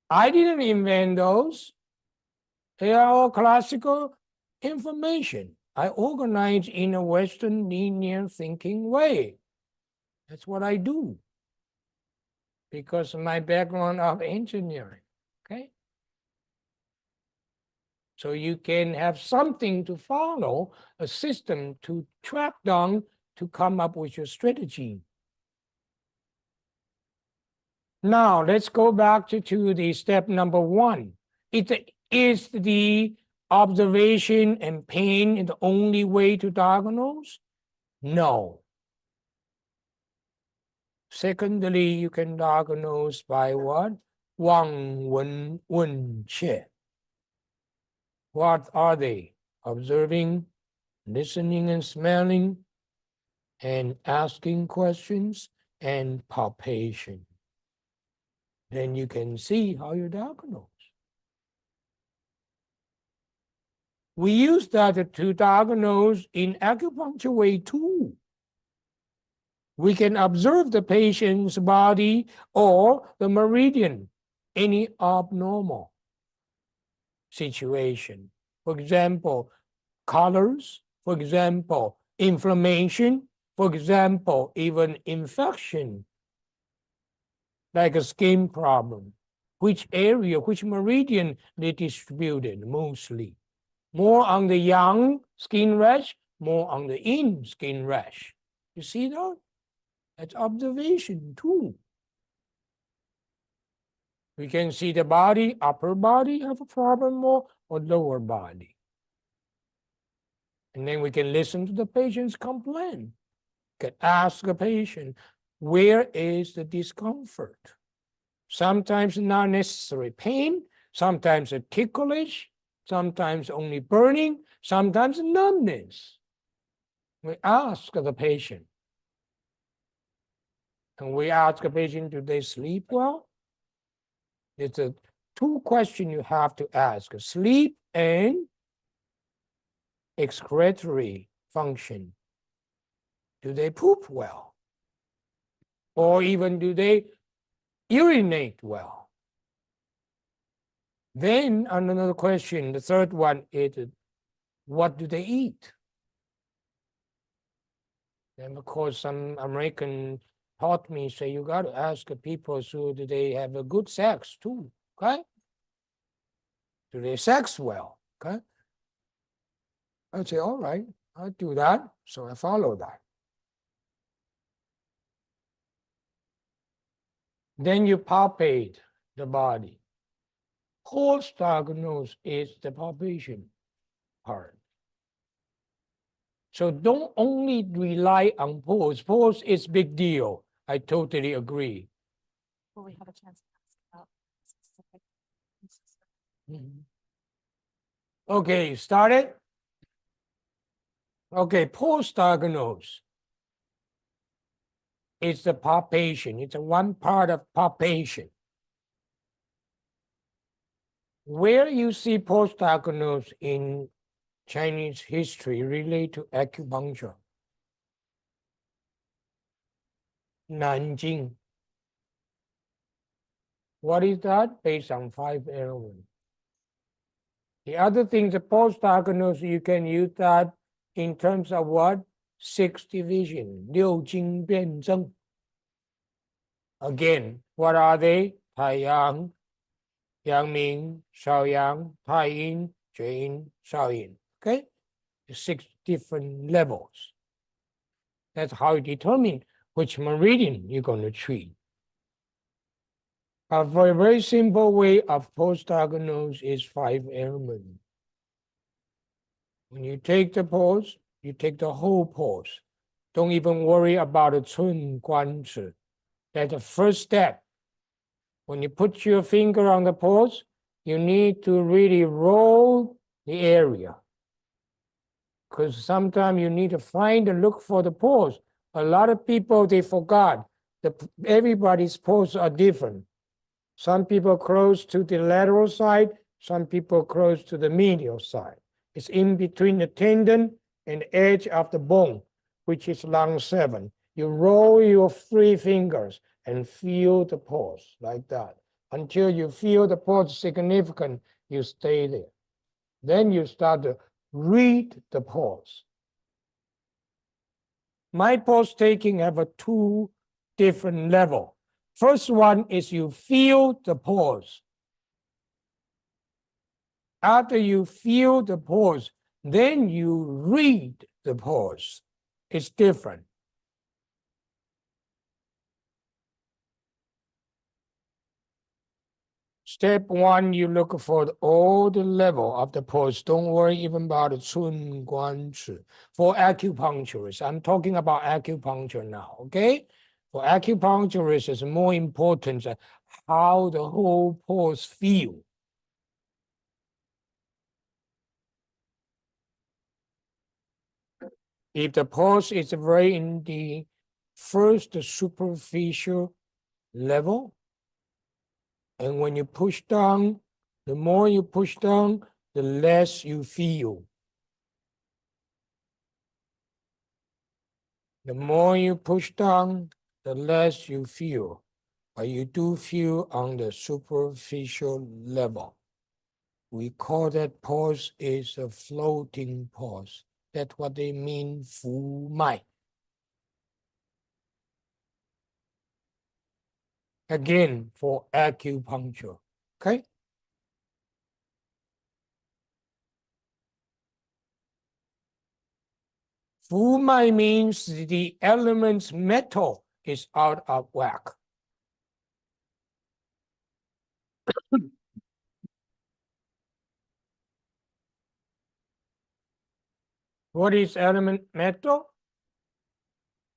I didn't invent those. They are all classical information. I organize in a Western linear thinking way. That's what I do because of my background of engineering. Okay. So you can have something to follow, a system to track down to come up with your strategy. Now let's go back to the step number 1. Is the observation and pain the only way to diagnose? No. Secondly, you can diagnose by what? Wang Wen Wen Qie. What are they? Observing, listening and smelling, and asking questions, and palpation. Then you can see how you diagnose. We use that to diagnose in acupuncture way too. We can observe the patient's body or the meridian, any abnormal situation. For example, colors, for example, inflammation, for example, even infection, like a skin problem. Which area, which meridian they distributed mostly? More on the yang skin rash, more on the yin skin rash. You see that? That's observation too. We can see the body, upper body have a problem more or lower body. And then we can listen to the patient's complaint. Can ask the patient, where is the discomfort? Sometimes not necessarily pain, sometimes a ticklish, sometimes only burning, sometimes numbness. We ask the patient. And we ask the patient, do they sleep well? It's a 2 questions you have to ask, sleep and excretory function. Do they poop well? Or even do they urinate well? Then another question, the 3rd one is, what do they eat? And of course, some American taught me, say, you got to ask people, so do they have a good sex too, okay? Do they sex well, okay? I'd say, all right, I'll do that. So I follow that. Then you palpate the body. Post-diagnose is the palpation part. So don't only rely on pose. Pose is big deal. I totally agree. Will we have a chance to ask about specific? Okay, started? Okay, post-diagnose. It's the palpation. It's a one part of palpation. Where you see post-diagnose in Chinese history relate to acupuncture. Nanjing. What is that? Based on 5 elements. The other thing, the post-diagnose, you can use that in terms of what? 6 division, 六经辩证. Again, what are they? 太阳, Yang Ming, Shaoyang, Tai Yin, Jue Yin, Shao Yin. Okay? 6 different levels. That's how you determine which meridian you're going to treat. A very simple way of post-diagnose is 5 elements. When you take the pose, you take the whole pose. Don't even worry about the 寸关指. That's the first step. When you put your finger on the pose, you need to really roll the area. Because sometimes you need to find and look for the pose. A lot of people, they forgot that everybody's poses are different. Some people close to the lateral side, some people close to the medial side. It's in between the tendon and edge of the bone, which is lung 7. You roll your 3 fingers and feel the pulse like that. Until you feel the pulse significant, you stay there. Then you start to read the pulse. My pulse taking have a 2 different level. First one is you feel the pulse. After you feel the pulse, then you read the pulse. It's different. Step 1, you look for all the level of the pulse. Don't worry even about the 寸关指. For acupuncturists, I'm talking about acupuncture now, okay? For acupuncturists, it's more important how the whole pulse feel. If the pulse is very in the first superficial level, and when you push down, the more you push down, the less you feel. The more you push down, the less you feel. But you do feel on the superficial level. We call that pulse is a floating pulse. That's what they mean, 浮脉. Again, for acupuncture, okay? 浮脉 means the element's metal is out of whack. What is element metal?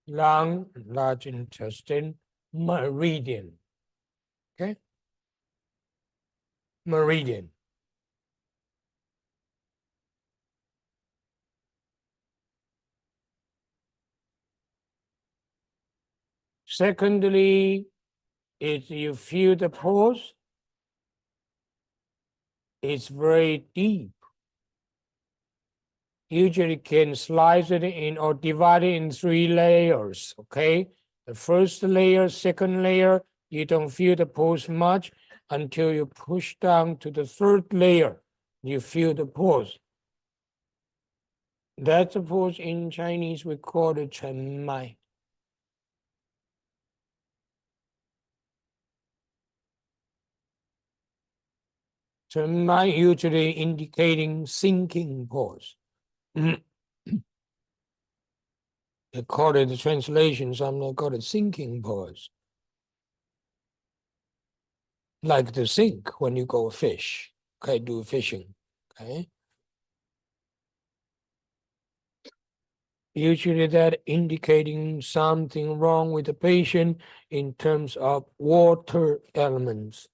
Lung, large intestine, meridian. Okay? Meridian. Secondly, if you feel the pulse, it's very deep. Usually can slice it in or divide it in 3 layers, okay? The first layer, second layer, you don't feel the pulse much until you push down to the 3rd layer, you feel the pulse. That's the pulse in Chinese, we call it 沉脉. Usually indicating sinking pulse. They call it the translation, some they call it sinking pulse. Like the sink when you go fish, okay, do fishing, okay? Usually that indicating something wrong with the patient in terms of water elements.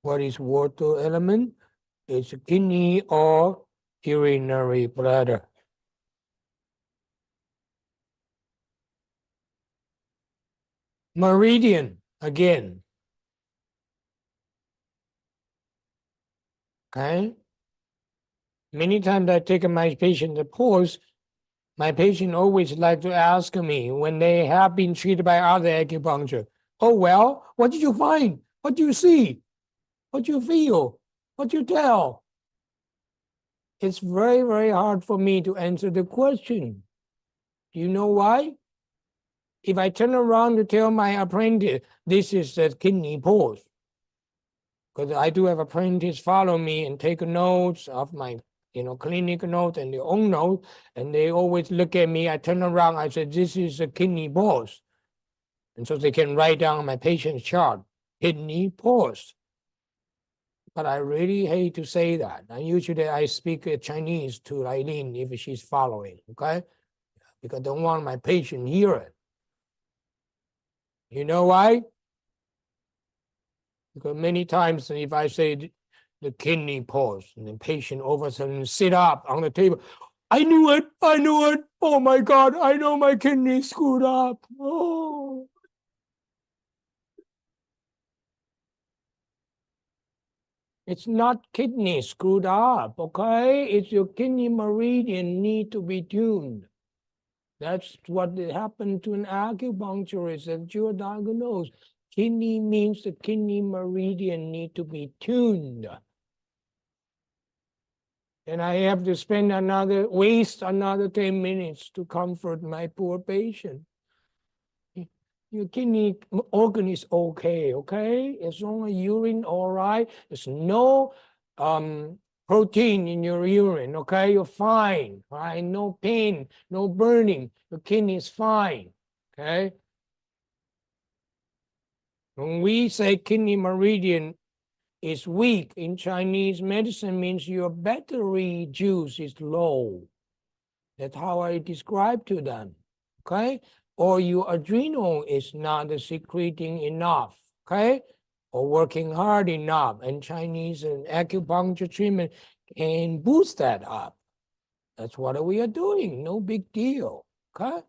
What is water element? It's kidney or urinary bladder. Meridian, again. Okay? Many times I take my patient the pulse, my patient always like to ask me when they have been treated by other acupuncture, oh, well, what did you find? What do you see? What do you feel? What do you tell? It's very, very hard for me to answer the question. Do you know why? If I turn around to tell my apprentice, this is the kidney pulse, because I do have apprentices follow me and take notes of my clinic note and their own note, and they always look at me. I turn around, I said, this is a kidney pulse. And so they can write down my patient's chart, kidney pulse. But I really hate to say that. And usually I speak Chinese to Eileen if she's following, okay? Because I don't want my patient hear it. You know why? Because many times if I say the kidney pause, and the patient all of a sudden sit up on the table, I knew it, oh my God, I know my kidney screwed up. Oh. It's not kidney screwed up, okay? It's your kidney meridian need to be tuned. That's what happened to an acupuncturist that you're diagnosed. Kidney means the kidney meridian need to be tuned. And I have to waste another 10 minutes to comfort my poor patient. Your kidney organ is okay? As long as urine all right, there's no protein in your urine, okay? You're fine, right? No pain, no burning. Your kidney is fine, okay? When we say kidney meridian is weak in Chinese medicine, means your battery juice is low. That's how I describe to them, okay? Or your adrenal is not secreting enough, okay? Or working hard enough. And Chinese and acupuncture treatment can boost that up. That's what we are doing. No big deal, okay?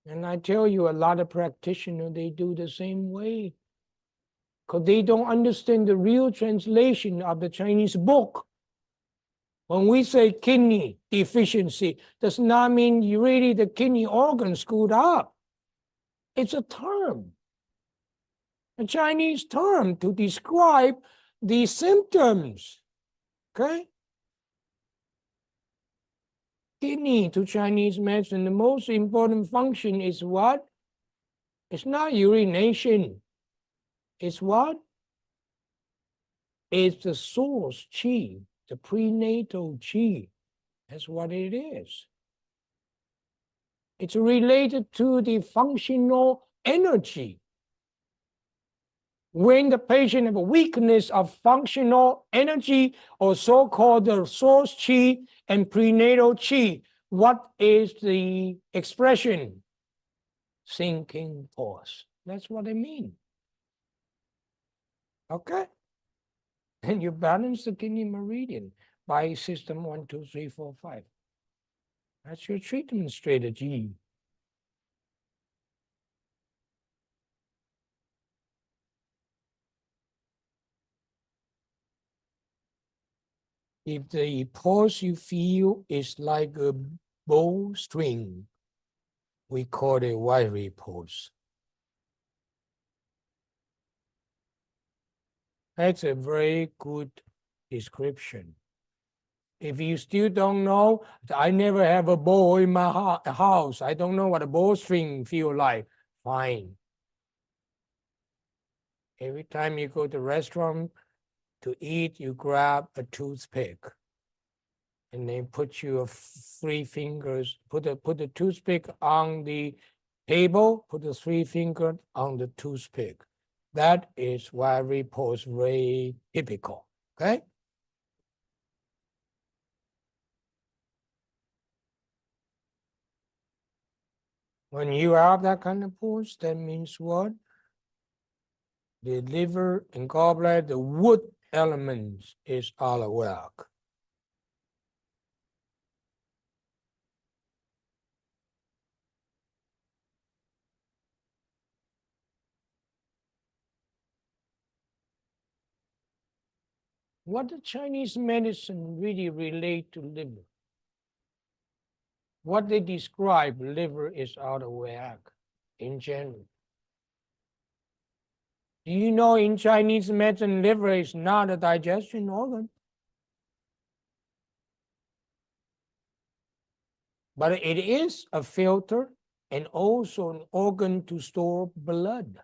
And I tell you, a lot of practitioners, they do the same way. Because they don't understand the real translation of the Chinese book. When we say kidney deficiency, does not mean you really the kidney organ screwed up. It's a term, a Chinese term to describe the symptoms, okay? Kidney to Chinese medicine, the most important function is what? It's not urination. It's what? It's the source qi, the prenatal qi. That's what it is. It's related to the functional energy. When the patient has a weakness of functional energy, or so-called the source qi and prenatal qi, what is the expression? Sinking pause. That's what I mean. Okay? And you balance the kidney meridian by system 1, 2, 3, 4, 5. That's your treatment strategy. If the pulse you feel is like a bowstring, we call it wiry pulse. That's a very good description. If you still don't know, I never have a bow in my house. I don't know what a bowstring feel like. Fine. Every time you go to a restaurant to eat, you grab a toothpick. And then put your 3 fingers, put the toothpick on the table, put the 3 fingers on the toothpick. That is wiry pulse, very typical, okay? When you have that kind of pulse, that means what? The liver and gallbladder, the wood elements is out of whack. What the Chinese medicine really relate to liver? What they describe, liver is out of whack in general. Do you know in Chinese medicine, liver is not a digestion organ? But it is a filter and also an organ to store blood.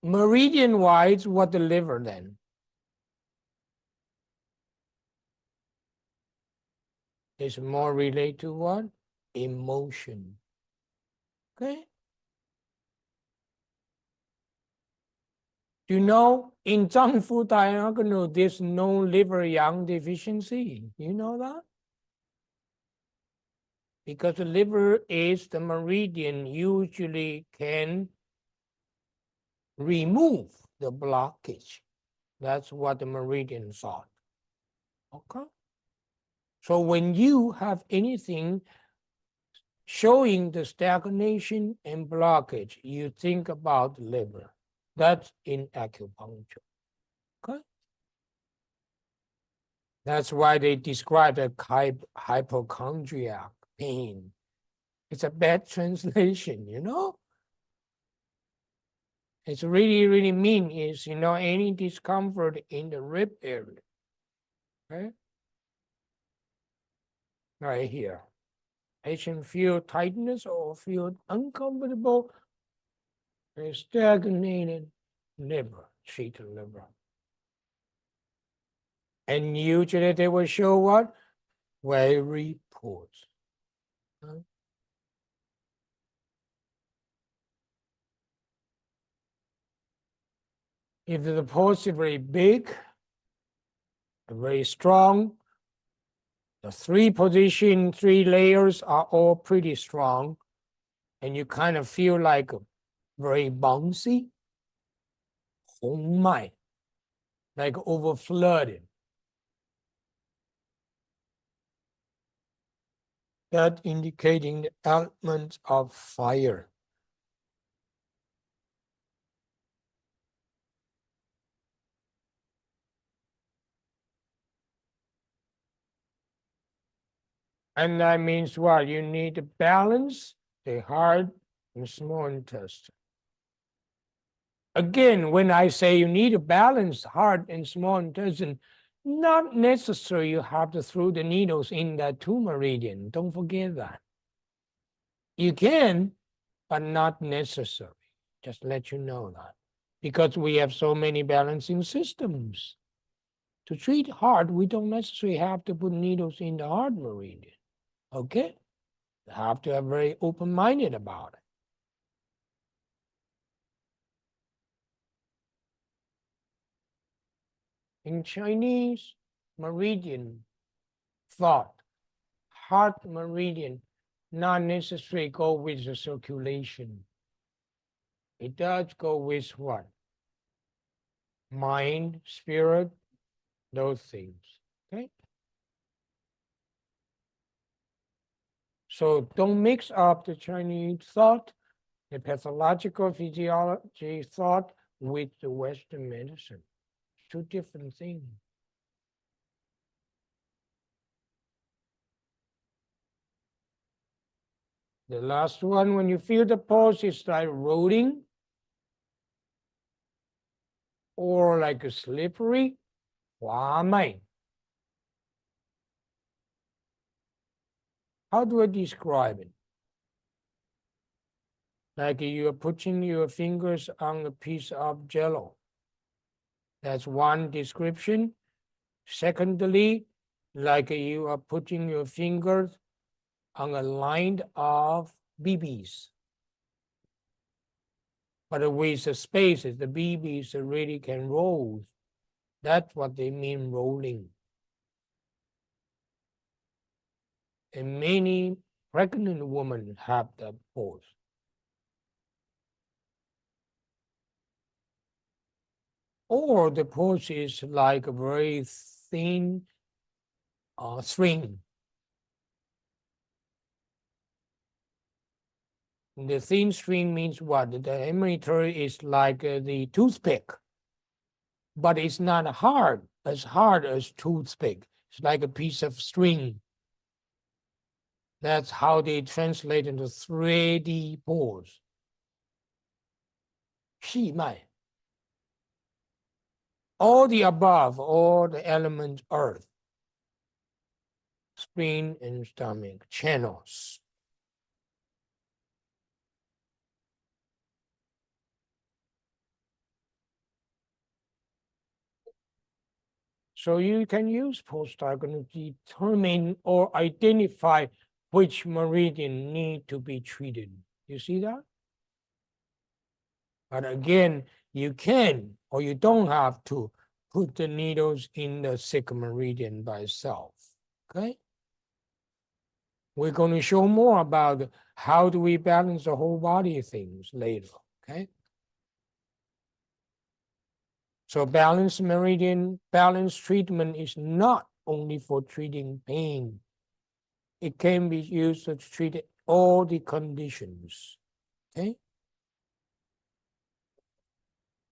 Meridian-wise, what the liver then? Is more related to what? Emotion. Okay? Do you know in junk food diagonal there's no liver yang deficiency? You know that? Because the liver is the meridian usually can remove the blockage. That's what the meridian thought. Okay? So when you have anything showing the stagnation and blockage, you think about liver. That's in acupuncture. Okay? That's why they describe a hypochondriac pain. It's a bad translation, you know? It's really, really mean is, any discomfort in the rib area. Okay? Right here. Patient feel tightness or feel uncomfortable, a stagnated liver, treat the liver. And usually they will show what? Very pores. Huh? If the pores is very big, very strong, the three layers are all pretty strong, and you kind of feel like very bouncy, 红脉, like overflooded. That indicating the element of fire. And that means what? You need to balance the heart and small intestine. Again, when I say you need to balance heart and small intestine, not necessary you have to throw the needles in that two meridian. Don't forget that. You can, but not necessary. Just let you know that. Because we have so many balancing systems. To treat heart, we don't necessarily have to put needles in the heart meridian. Okay? You have to be very open-minded about it. In Chinese, meridian thought, heart meridian, not necessarily go with the circulation. It does go with what? Mind, spirit, those things. Okay? So don't mix up the Chinese thought, the pathological physiology thought with the Western medicine. Two different things. The last one, when you feel the pulse, it's like rolling or like a slippery, 滑脉. How do I describe it? Like you are putting your fingers on a piece of jello. That's one description. Secondly, like you are putting your fingers on a line of BBs. But with the spaces, the BBs really can roll. That's what they mean rolling. And many pregnant women have that pose. Or the pose is like a very thin string. The thin string means what? The diameter is like the toothpick, but it's not hard as toothpick. It's like a piece of string. That's how they translate into 3D pose. 气脉. All the above, all the elements earth, spleen and stomach, channels. So you can use post-diagonal to determine or identify which meridian need to be treated. You see that? But again, you can or you don't have to put the needles in the sixth meridian by itself. Okay? We're going to show more about how do we balance the whole body things later. Okay? So balanced meridian, balanced treatment is not only for treating pain. It can be used to treat all the conditions. Okay?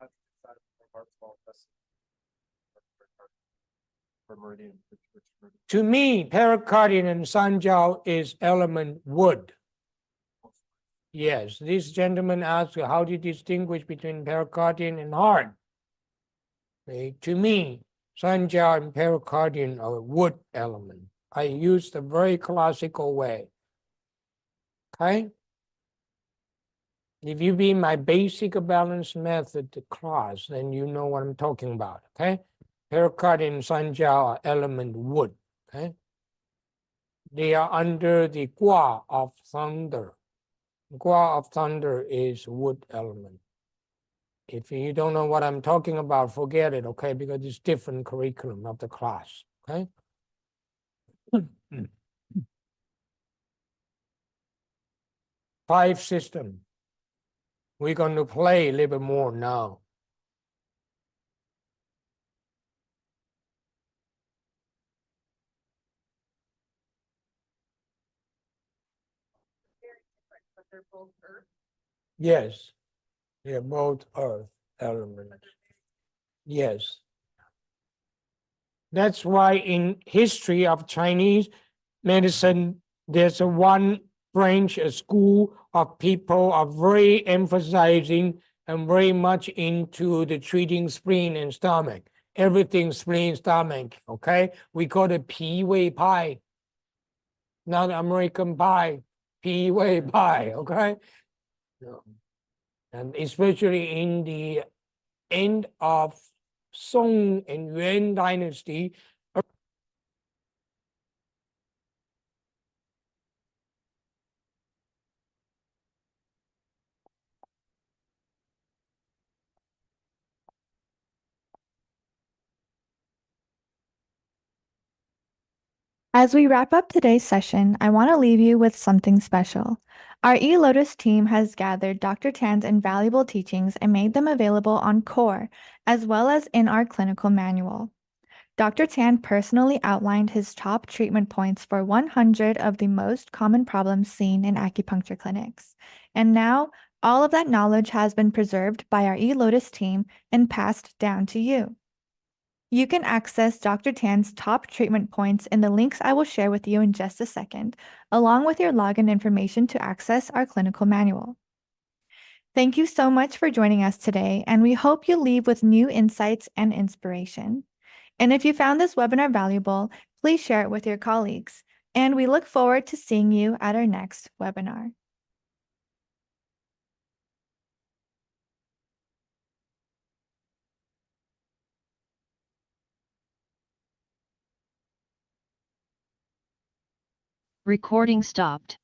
That's the side of heart wall, that's for meridian, which meridian? To me, pericardium and sanjiao is element wood. Yes, this gentleman asked how do you distinguish between pericardium and heart? Okay, to me, sanjiao and pericardium are wood element. I use the very classical way. Okay? If you be my basic balance method class, then you know what I'm talking about. Okay? Pericardium and sanjiao are element wood. Okay? They are under the gua of thunder. Gua of thunder is wood element. If you don't know what I'm talking about, forget it, okay? Because it's different curriculum of the class, okay? 5 system. We're going to play a little bit more now. But they're both earth. Yes, they're both earth elements. Yes. That's why in history of Chinese medicine, there's a one branch, a school of people are very emphasizing and very much into the treating spleen and stomach. Everything spleen, stomach, okay? We call it 脾胃派, not American pie, 脾胃派, okay? And especially in the end of Song and Yuan dynasty, As we wrap up today's session, I want to leave you with something special. Our eLotus team has gathered Dr. Tan's invaluable teachings and made them available on Core, as well as in our clinical manual. Dr. Tan personally outlined his top treatment points for 100 of the most common problems seen in acupuncture clinics. And now, all of that knowledge has been preserved by our eLotus team and passed down to you. You can access Dr. Tan's top treatment points in the links I will share with you in just a second, along with your login information to access our clinical manual. Thank you so much for joining us today, and we hope you leave with new insights and inspiration. And if you found this webinar valuable, please share it with your colleagues. And we look forward to seeing you at our next webinar. Recording stopped.